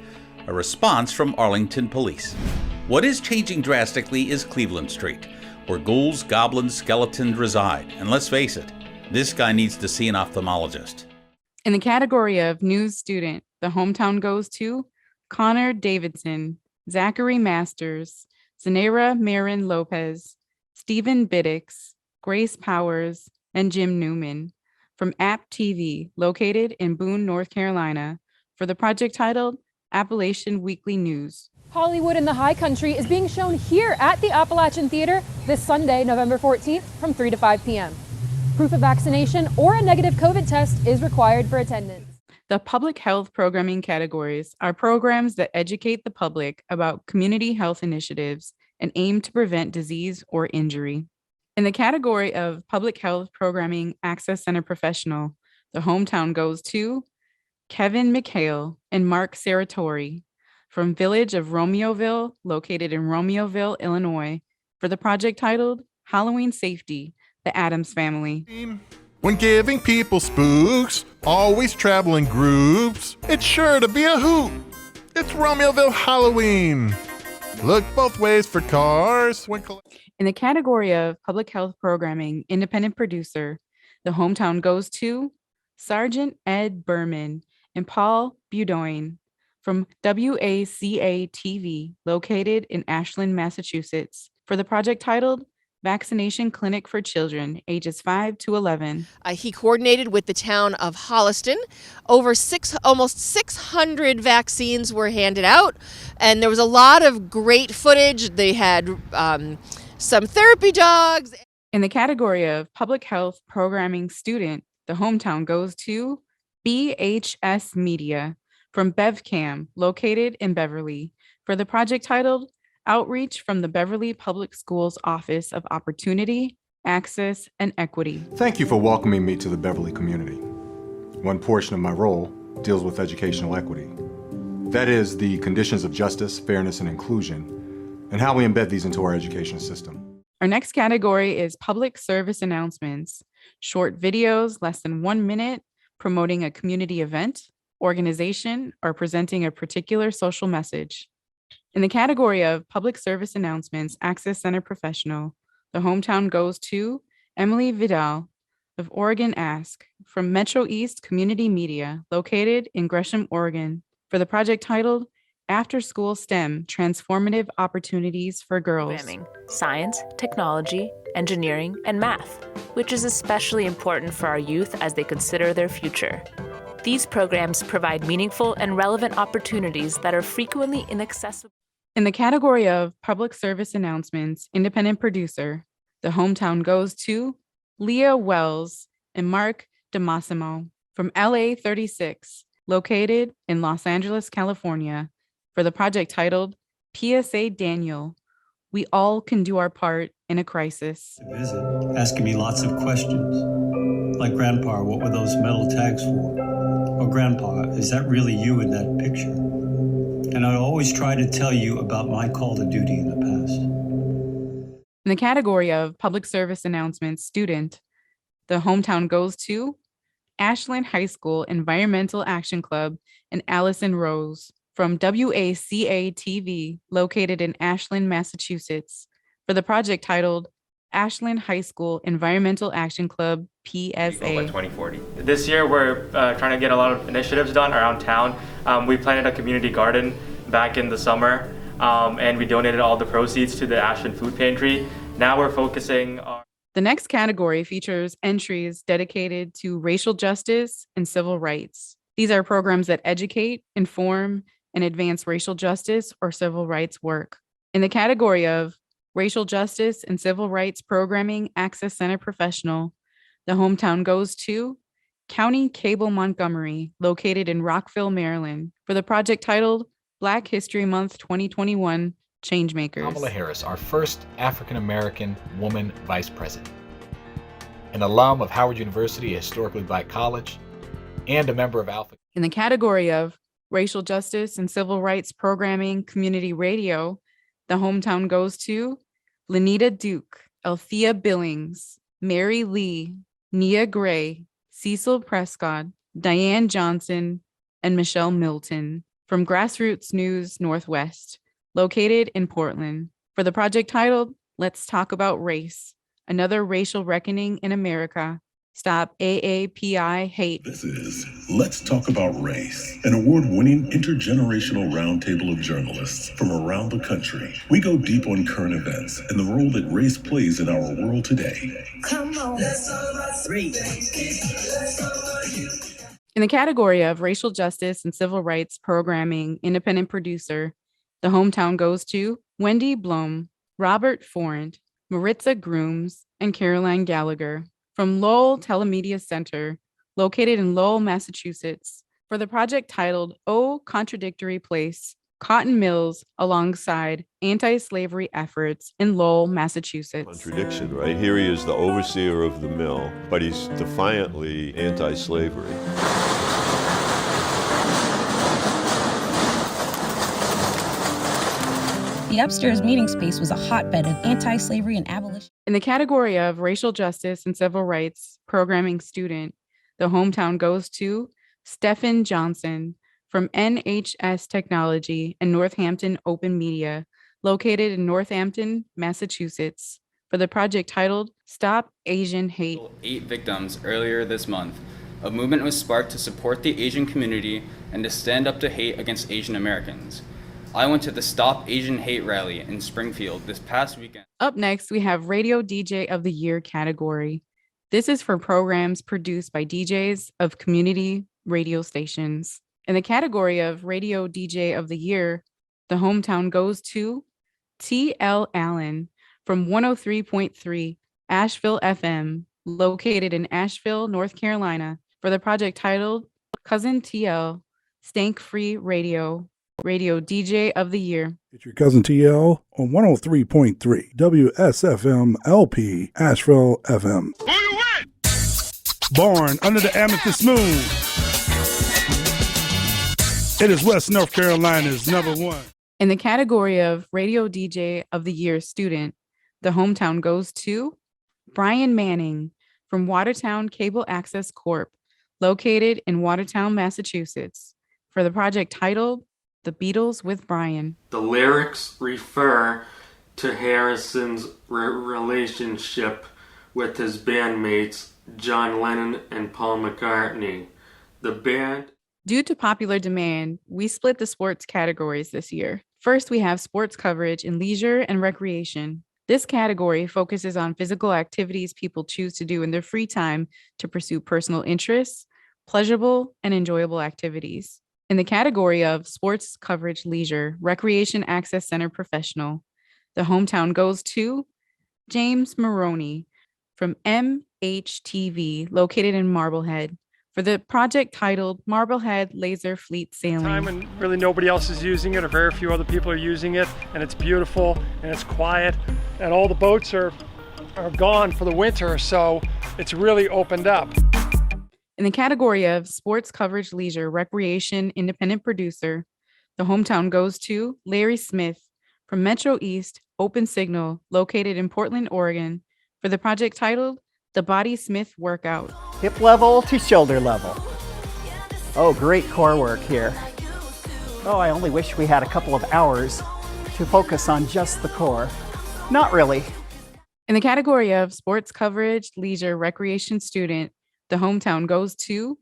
a response from Arlington Police. What is changing drastically is Cleveland Street, where ghouls, goblins, skeletons reside. And let's face it, this guy needs to see an ophthalmologist. In the category of News Student, the hometown goes to Connor Davidson, Zachary Masters, Zanera Marin Lopez, Stephen Biddix, Grace Powers, and Jim Newman from App TV, located in Boone, North Carolina, for the project titled Appalachian Weekly News. Hollywood in the High Country is being shown here at the Appalachian Theater this Sunday, November 14th from 3 to 5 p.m. Proof of vaccination or a negative COVID test is required for attendance. The public health programming categories are programs that educate the public about community health initiatives and aim to prevent disease or injury. In the category of Public Health Programming Access Center Professional, the hometown goes to Kevin McHale and Mark Saratori from Village of Romeoville, located in Romeoville, Illinois, for the project titled Halloween Safety, the Addams Family. When giving people spooks, always travel in groups, it's sure to be a hoot. It's Romeoville Halloween. Look both ways for cars. In the category of Public Health Programming Independent Producer, the hometown goes to Sergeant Ed Berman and Paul Budoin from WACA TV, located in Ashland, Massachusetts, for the project titled Vaccination Clinic for Children ages 5 to 11. He coordinated with the town of Holliston. Almost 600 vaccines were handed out, and there was a lot of great footage. They had some therapy dogs. In the category of Public Health Programming Student, the hometown goes to BHS Media from BevCam, located in Beverly, for the project titled outreach from the Beverly Public Schools Office of Opportunity, Access, and Equity. Thank you for welcoming me to the Beverly community. One portion of my role deals with educational equity. That is, the conditions of justice, fairness, and inclusion, and how we embed these into our education system. Our next category is public service announcements, short videos less than 1 minute promoting a community event, organization, or presenting a particular social message. In the category of public service announcements, Access Center Professional, the hometown goes to Emily Vidal of Oregon Ask from Metro East Community Media, located in Gresham, Oregon, for the project titled After School STEM, Transformative Opportunities for Girls. Programming, science, technology, engineering, and math, which is especially important for our youth as they consider their future. These programs provide meaningful and relevant opportunities that are frequently inaccessible. In the category of public service announcements, independent producer, the hometown goes to Leah Wells and Mark DeMassimo from LA 36, located in Los Angeles, California, for the project titled PSA Daniel, We All Can Do Our Part in a Crisis. Visit, asking me lots of questions, like, Grandpa, what were those metal tags for? Or, Grandpa, is that really you in that picture? And I always try to tell you about my call to duty in the past. In the category of public service announcements, student, the hometown goes to Ashland High School Environmental Action Club and Allison Rose from WACA TV, located in Ashland, Massachusetts, for the project titled Ashland High School Environmental Action Club PSA. 2040. This year, we're trying to get a lot of initiatives done around town. We planted a community garden back in the summer, and we donated all the proceeds to the Ashland Food Pantry. Now we're focusing on... The next category features entries dedicated to racial justice and civil rights. These are programs that educate, inform, and advance racial justice or civil rights work. In the category of racial justice and civil rights programming Access Center Professional, the hometown goes to County Cable Montgomery, located in Rockville, Maryland, for the project titled Black History Month 2021 Changemakers. Kamala Harris, our first African-American woman vice president, an alum of Howard University, a historically black college, and a member of Alpha. In the category of racial justice and civil rights programming community radio, the hometown goes to Lenita Duke, Althea Billings, Mary Lee, Nia Gray, Cecil Prescott, Diane Johnson, and Michelle Milton from Grassroots News Northwest, located in Portland, for the project titled Let's Talk About Race, Another Racial Reckoning in America. Stop AAPI Hate. This is Let's Talk About Race, an award-winning intergenerational roundtable of journalists from around the country. We go deep on current events and the role that race plays in our world today. Come on. Let's talk about race. In the category of racial justice and civil rights programming independent producer, the hometown goes to Wendy Blum, Robert Forant, Maritza Grooms, and Caroline Gallagher from Lowell Telemedia Center, located in Lowell, Massachusetts, for the project titled Oh Contradictory Place, Cotton Mills alongside anti-slavery efforts in Lowell, Massachusetts. Contradiction, right? Here he is the overseer of the mill, but he's defiantly anti-slavery. The upstairs meeting space was a hotbed of anti-slavery and abolition. In the category of racial justice and civil rights programming student, the hometown goes to Stephen Johnson from NHS Technology and Northampton Open Media, located in Northampton, Massachusetts, for the project titled Stop Asian Hate. 8 victims earlier this month. A movement was sparked to support the Asian community and to stand up to hate against Asian Americans. I went to the Stop Asian Hate rally in Springfield this past weekend. Up next, we have Radio DJ of the Year category. This is for programs produced by DJs of community radio stations. In the category of Radio DJ of the Year, the hometown goes to T.L. Allen from 103.3 Asheville FM, located in Asheville, North Carolina, for the project titled Cousin TL Stank Free Radio. Radio DJ of the Year. It's your cousin TL on 103.3 WSFM LP, Asheville FM. Born under the amethyst moon, it is West North Carolina's #1. In the category of Radio DJ of the Year student, the hometown goes to Brian Manning from Watertown Cable Access Corp., located in Watertown, Massachusetts, for the project titled The Beatles with Brian. The lyrics refer to Harrison's relationship with his bandmates John Lennon and Paul McCartney. The band... Due to popular demand, we split the sports categories this year. First, we have sports coverage in leisure and recreation. This category focuses on physical activities people choose to do in their free time to pursue personal interests, pleasurable and enjoyable activities. In the category of sports coverage leisure, Recreation Access Center professional, the hometown goes to James Maroney from MHTV, located in Marblehead, for the project titled Marblehead Laser Fleet Sailing. Time when really nobody else is using it, or very few other people are using it, and it's beautiful and it's quiet, and all the boats are gone for the winter, so it's really opened up. In the category of sports coverage leisure recreation independent producer, the hometown goes to Larry Smith from Metro East Open Signal, located in Portland, Oregon, for the project titled The Body Smith Workout. Hip level to shoulder level. Oh, great core work here. Oh, I only wish we had a couple of hours to focus on just the core. Not really. In the category of sports coverage leisure recreation student, the hometown goes to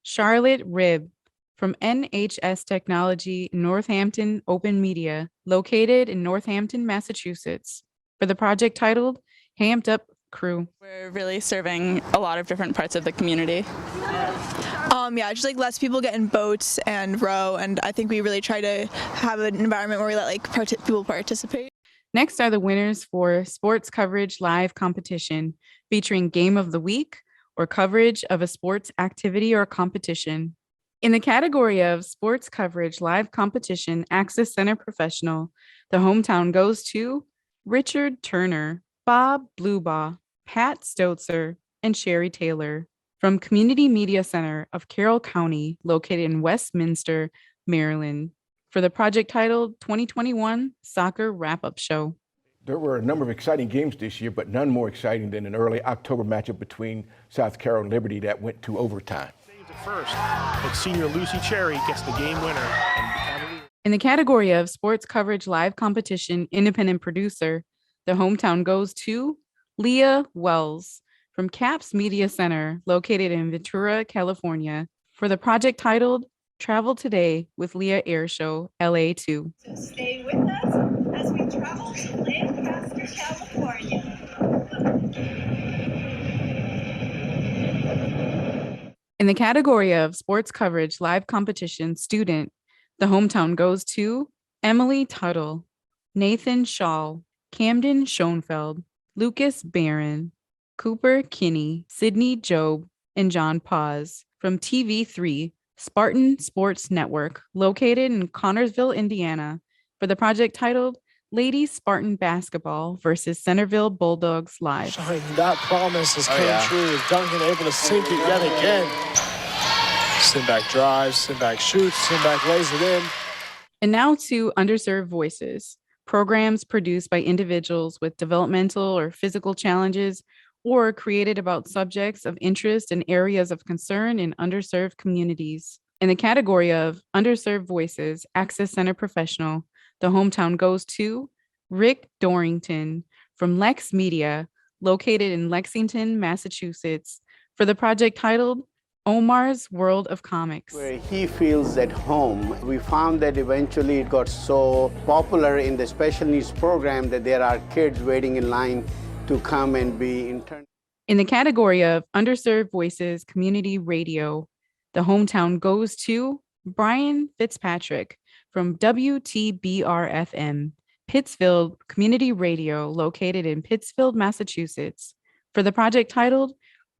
Charlotte Ribb from NHS Technology Northampton Open Media, located in Northampton, Massachusetts, for the project titled Hamped Up Crew. We're really serving a lot of different parts of the community. Yeah, just like less people get in boats and row, and I think we really try to have an environment where we let people participate. Next are the winners for sports coverage live competition, featuring Game of the Week or coverage of a sports activity or competition. In the category of sports coverage live competition Access Center professional, the hometown goes to Richard Turner, Bob Bluebaugh, Pat Stotzer, and Sherry Taylor from Community Media Center of Carroll County, located in Westminster, Maryland, for the project titled 2021 Soccer Wrap-Up Show. There were a number of exciting games this year, but none more exciting than an early October matchup between South Carroll and Liberty that went to overtime. First, but senior Lucy Cherry gets the game winner. In the category of sports coverage live competition independent producer, the hometown goes to Leah Wells from CAPS Media Center, located in Ventura, California, for the project titled Travel Today with Leah Air Show, LA2. So stay with us as we travel to Lancaster, California. In the category of sports coverage live competition student, the hometown goes to Emily Tuttle, Nathan Shaw, Camden Schoenfeld, Lucas Barron, Cooper Kinney, Sydney Job, and John Paz from TV3 Spartan Sports Network, located in Connorsville, Indiana, for the project titled Ladies Spartan Basketball versus Centerville Bulldogs Live. That promise has come true with Duncan able to sink it yet again. Sinback drives, Sinback shoots, Sinback lays it in. And now to Underserved Voices, programs produced by individuals with developmental or physical challenges or created about subjects of interest and areas of concern in underserved communities. In the category of Underserved Voices, Access Center Professional, the hometown goes to Rick Dorrington from Lex Media, located in Lexington, Massachusetts, for the project titled Omar's World of Comics. Where he feels at home. We found that eventually it got so popular in the special needs program that there are kids waiting in line to come and be interned. In the category of Underserved Voices Community Radio, the hometown goes to Brian Fitzpatrick from WTBR-FM, Pittsfield Community Radio, located in Pittsfield, Massachusetts, for the project titled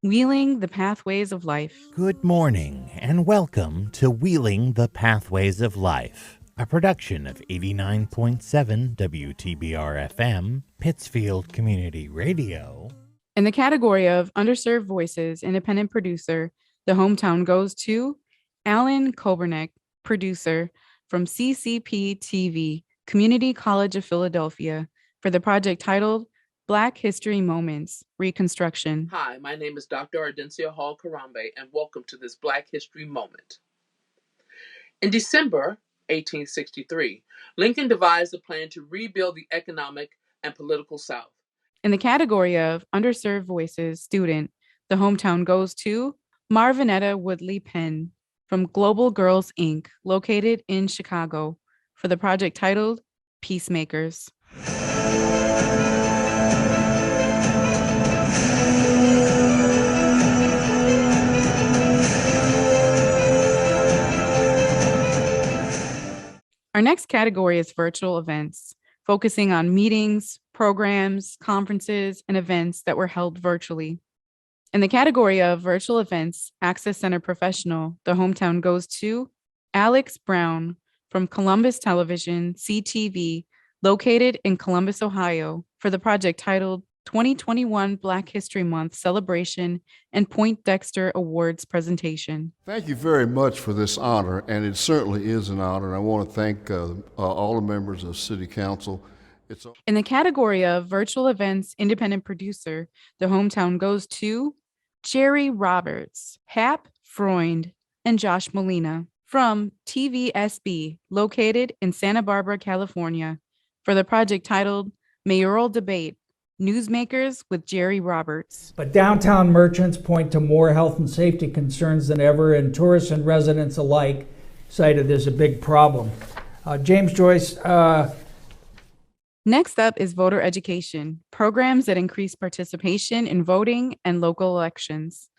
Wheeling the Pathways of Life. Good morning and welcome to Wheeling the Pathways of Life. A production of 89.7 WTBR FM, Pittsfield Community Radio. In the category of Underserved Voices, independent producer, the hometown goes to Alan Kobernick, producer from CCP TV, Community College of Philadelphia, for the project titled Black History Moments, Reconstruction. Hi, my name is Dr. Ardencia Hall Karambe, and welcome to this Black History Moment. In December 1863, Lincoln devised a plan to rebuild the economic and political South. In the category of Underserved Voices, student, the hometown goes to Marvinetta Woodley Penn from Global Girls, Inc., located in Chicago, for the project titled Peacemakers. Our next category is virtual events, focusing on meetings, programs, conferences, and events that were held virtually. In the category of virtual events, Access Center Professional, the hometown goes to Alex Brown from Columbus Television, CTV, located in Columbus, Ohio, for the project titled 2021 Black History Month Celebration and Point Dexter Awards presentation. Thank you very much for this honor, and it certainly is an honor. I want to thank all the members of City Council. In the category of virtual events independent producer, the hometown goes to Jerry Roberts, Hap Freund, and Josh Molina from TVSB, located in Santa Barbara, California, for the project titled Mayoral Debate, Newsmakers with Jerry Roberts. But downtown merchants point to more health and safety concerns than ever, and tourists and residents alike cited as a big problem. James Joyce. Next up is voter education, programs that increase participation in voting and local elections.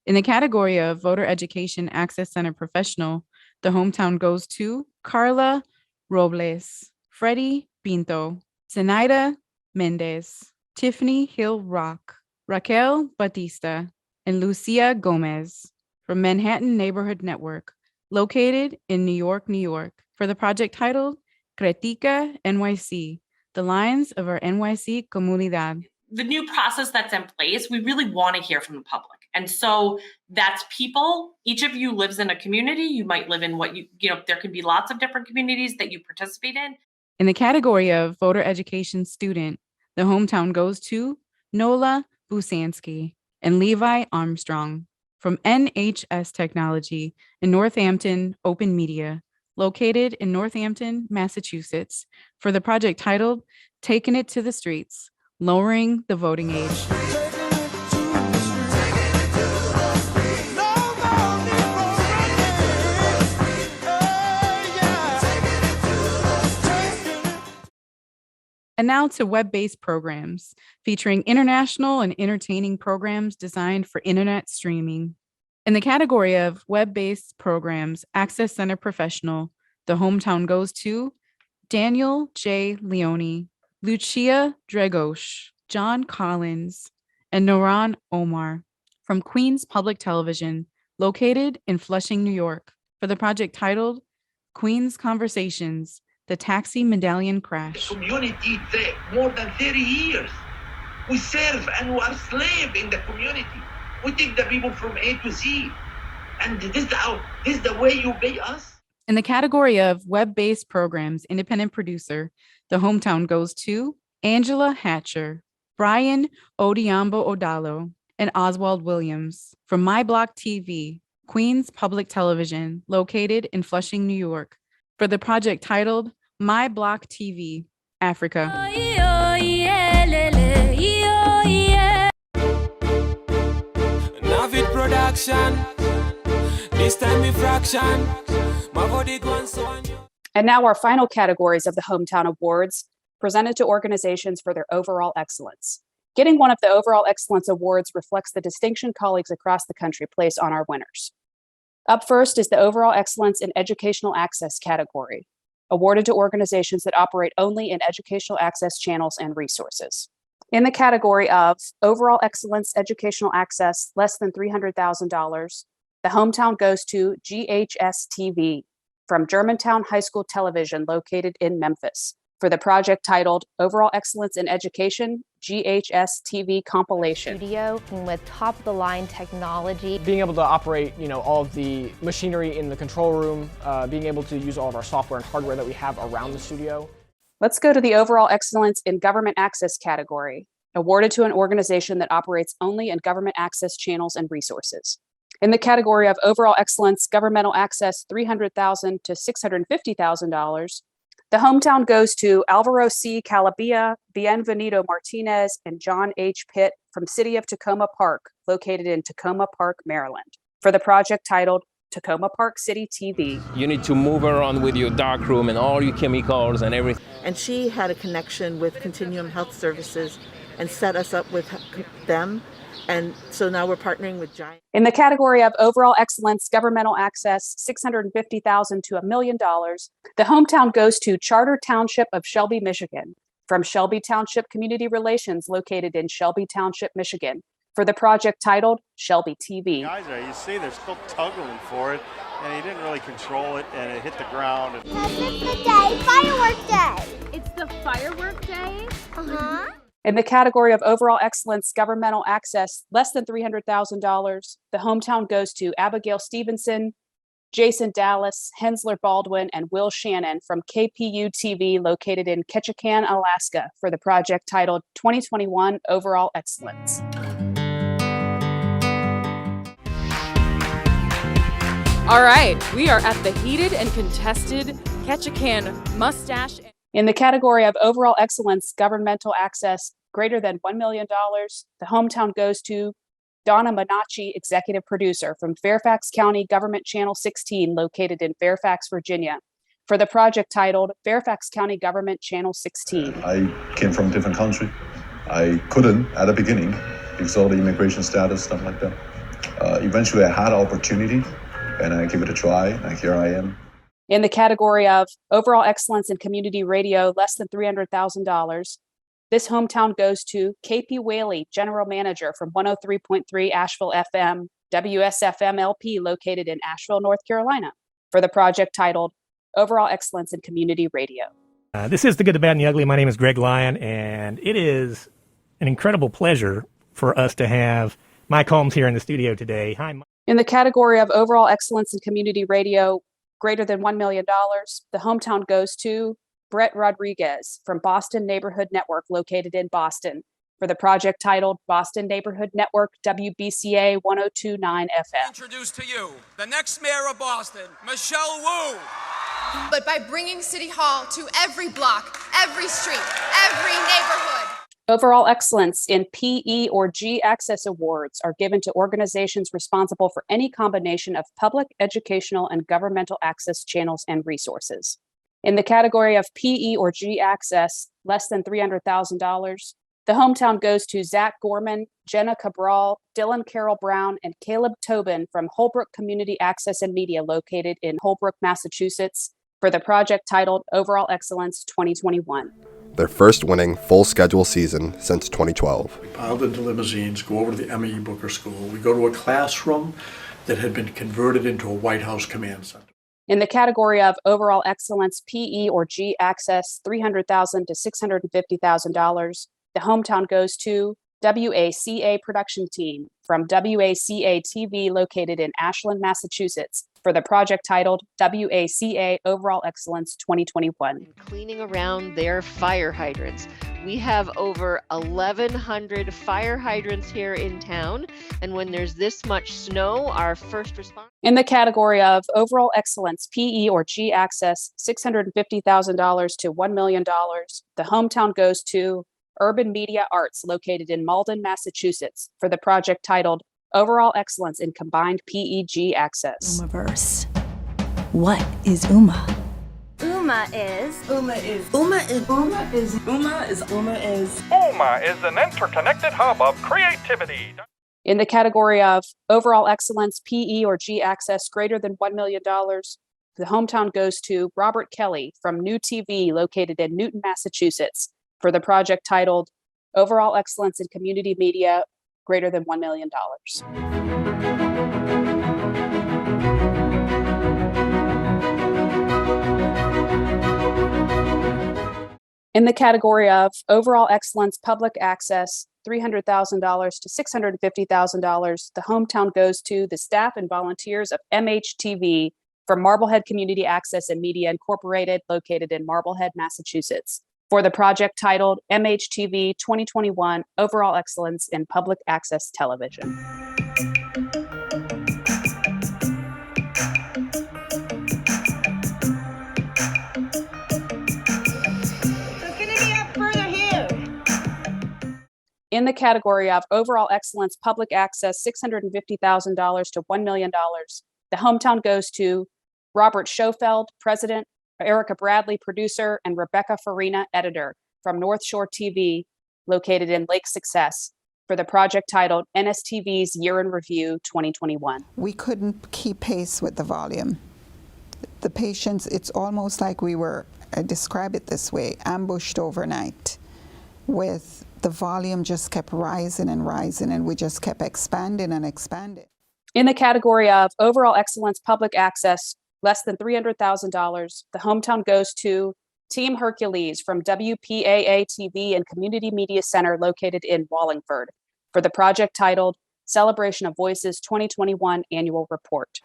In the category of voter education access center professional, the hometown goes to Carla Robles, Freddie Pinto, Zenaida Mendez, Tiffany Hill Rock, Raquel Batista, and Lucia Gomez from Manhattan Neighborhood Network, located in New York, New York, for the project titled Critica NYC, the lines of our NYC comunidad. The new process that's in place, we really want to hear from the public. And so that's people. Each of you lives in a community. You might live in there can be lots of different communities that you participate in. In the category of voter education student, the hometown goes to Nola Busansky and Levi Armstrong from NHS Technology in Northampton Open Media, located in Northampton, Massachusetts, for the project titled Taking It to the Streets, Lowering the Voting Age. And now to web-based programs, featuring international and entertaining programs designed for internet streaming. In the category of web-based programs, Access Center Professional, the hometown goes to Daniel J. Leone, Lucia Dragos, John Collins, and Noran Omar from Queens Public Television, located in Flushing, New York, for the project titled Queens Conversations, the Taxi Medallion Crash. Community more than 30 years. We serve and we are slave in the community. We take the people from A to Z. And this is the way you pay us. In the category of web-based programs, independent producer, the hometown goes to Angela Hatcher, Brian Odiambo Odalo, and Oswald Williams from My Block TV, Queens Public Television, located in Flushing, New York, for the project titled My Block TV, Africa. Navid production, this time in fraction. And now our final categories of the Hometown Awards, presented to organizations for their overall excellence. Getting one of the Overall Excellence Awards reflects the distinction colleagues across the country place on our winners. Up first is the Overall Excellence in Educational Access category, awarded to organizations that operate only in educational access channels and resources. In the category of Overall Excellence Educational Access less than $300,000, the hometown goes to GHS TV, from Germantown High School Television located in Memphis for the project titled Overall Excellence in Education, GHS TV Compilation. Studio with top-of-the-line technology. Being able to operate, all of the machinery in the control room, being able to use all of our software and hardware that we have around the studio. Let's go to the Overall Excellence in Government Access category, awarded to an organization that operates only in government access channels and resources. In the category of Overall Excellence Governmental Access, $300,000 to $650,000, the hometown goes to Alvaro C. Calabia, Bienvenido Martinez, and John H. Pitt from City of Tacoma Park, located in Tacoma Park, Maryland, for the project titled Tacoma Park City TV. You need to move around with your darkroom and all your chemicals and everything. And she had a connection with Continuum Health Services and set us up with them. And so now we're partnering with Giant. In the category of Overall Excellence Governmental Access, $650,000 to $1 million, the hometown goes to Charter Township of Shelby, Michigan, from Shelby Township Community Relations located in Shelby Township, Michigan, for the project titled Shelby TV. Guys, you see they're still tugging for it, and he didn't really control it, and it hit the ground. It's the day, firework day. It's the firework day? Uh-huh. In the category of Overall Excellence Governmental Access, less than $300,000, the hometown goes to Abigail Stevenson, Jason Dallas, Hensler Baldwin, and Will Shannon from KPU TV located in Ketchikan, Alaska, for the project titled 2021 Overall Excellence. All right, we are at the heated and contested Ketchikan Mustache. In the category of Overall Excellence Governmental Access, greater than $1 million, the hometown goes to Donna Manacci, Executive Producer from Fairfax County Government Channel 16, located in Fairfax, Virginia, for the project titled Fairfax County Government Channel 16. I came from a different country. I couldn't at the beginning because of the immigration status, stuff like that. Eventually, I had an opportunity, and I gave it a try, and here I am. In the category of Overall Excellence in Community Radio, less than $300,000, this hometown goes to KP Whaley, General Manager from 103.3 Asheville FM, WSFM LP, located in Asheville, North Carolina, for the project titled Overall Excellence in Community Radio. This is The Good, the Bad, and the Ugly. My name is Greg Lyon, and it is an incredible pleasure for us to have Mike Holmes here in the studio today. Hi, Mike. In the category of Overall Excellence in Community Radio, greater than $1 million, the hometown goes to Brett Rodriguez from Boston Neighborhood Network, located in Boston, for the project titled Boston Neighborhood Network WBCA 102.9 FM. Introduce to you the next mayor of Boston, Michelle Wu. But by bringing City Hall to every block, every street, every neighborhood. Overall Excellence in PE or G Access Awards are given to organizations responsible for any combination of public, educational, and governmental access channels and resources. In the category of PE or G Access, less than $300,000, the hometown goes to Zach Gorman, Jenna Cabral, Dylan Carroll Brown, and Caleb Tobin from Holbrook Community Access and Media, located in Holbrook, Massachusetts, for the project titled Overall Excellence 2021. Their first winning full schedule season since 2012. We piled into limousines, go over to the M.E. Booker School. We go to a classroom that had been converted into a White House command center. In the category of Overall Excellence PE or G Access, $300,000 to $650,000, the hometown goes to WACA Production Team from WACA TV, located in Ashland, Massachusetts, for the project titled WACA Overall Excellence 2021. Cleaning around their fire hydrants. We have over 1,100 fire hydrants here in town, and when there's this much snow, our first response. In the category of Overall Excellence PE or G Access, $650,000 to $1 million, the hometown goes to Urban Media Arts, located in Malden, Massachusetts, for the project titled Overall Excellence in Combined PEG Access. Umaverse. What is UMA? UMA is an interconnected hub of creativity. In the category of Overall Excellence PE or G Access greater than $1 million, the hometown goes to Robert Kelly from New TV, located in Newton, Massachusetts, for the project titled Overall Excellence in Community Media greater than $1 million. In the category of Overall Excellence Public Access, $300,000 to $650,000, the hometown goes to the staff and volunteers of MHTV from Marblehead Community Access and Media Incorporated, located in Marblehead, Massachusetts, for the project titled MHTV 2021 Overall Excellence in Public Access Television. In the category of Overall Excellence Public Access, $650,000 to $1 million, the hometown goes to Robert Schofeld, President, Erica Bradley, Producer, and Rebecca Farina, Editor, from North Shore TV, located in Lake Success, for the project titled NSTV's Year in Review 2021. We couldn't keep pace with the volume. The patients, it's almost like we were, I describe it this way, ambushed overnight with the volume just kept rising and rising, and we just kept expanding and expanding. In the category of Overall Excellence Public Access, less than $300,000, the hometown goes to Team Hercules from WPAA TV and Community Media Center, located in Wallingford, for the project titled Celebration of Voices 2021 Annual Report.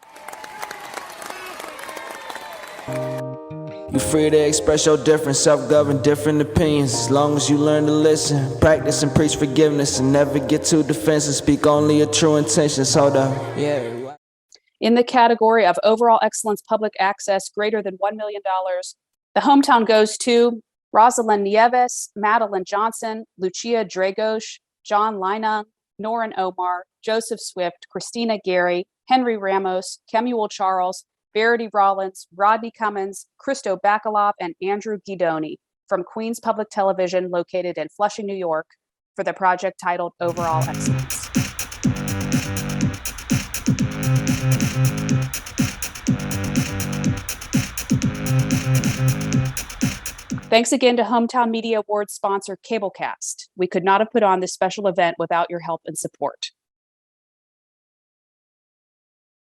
You're free to express your different, self-governed, different opinions. As long as you learn to listen, practice and preach forgiveness, and never get too defensive. Speak only your true intentions. Hold up. Yeah. In the category of Overall Excellence Public Access, greater than $1 million, the hometown goes to Rosalind Nieves, Madeline Johnson, Lucia Dragos, John Lina, Norin Omar, Joseph Swift, Christina Gary, Henry Ramos, Kemuel Charles, Verity Rollins, Rodney Cummins, Christo Bacalov, and Andrew Guidoni from Queens Public Television, located in Flushing, New York, for the project titled Overall Excellence. Thanks again to Hometown Media Awards sponsor Cablecast. We could not have put on this special event without your help and support.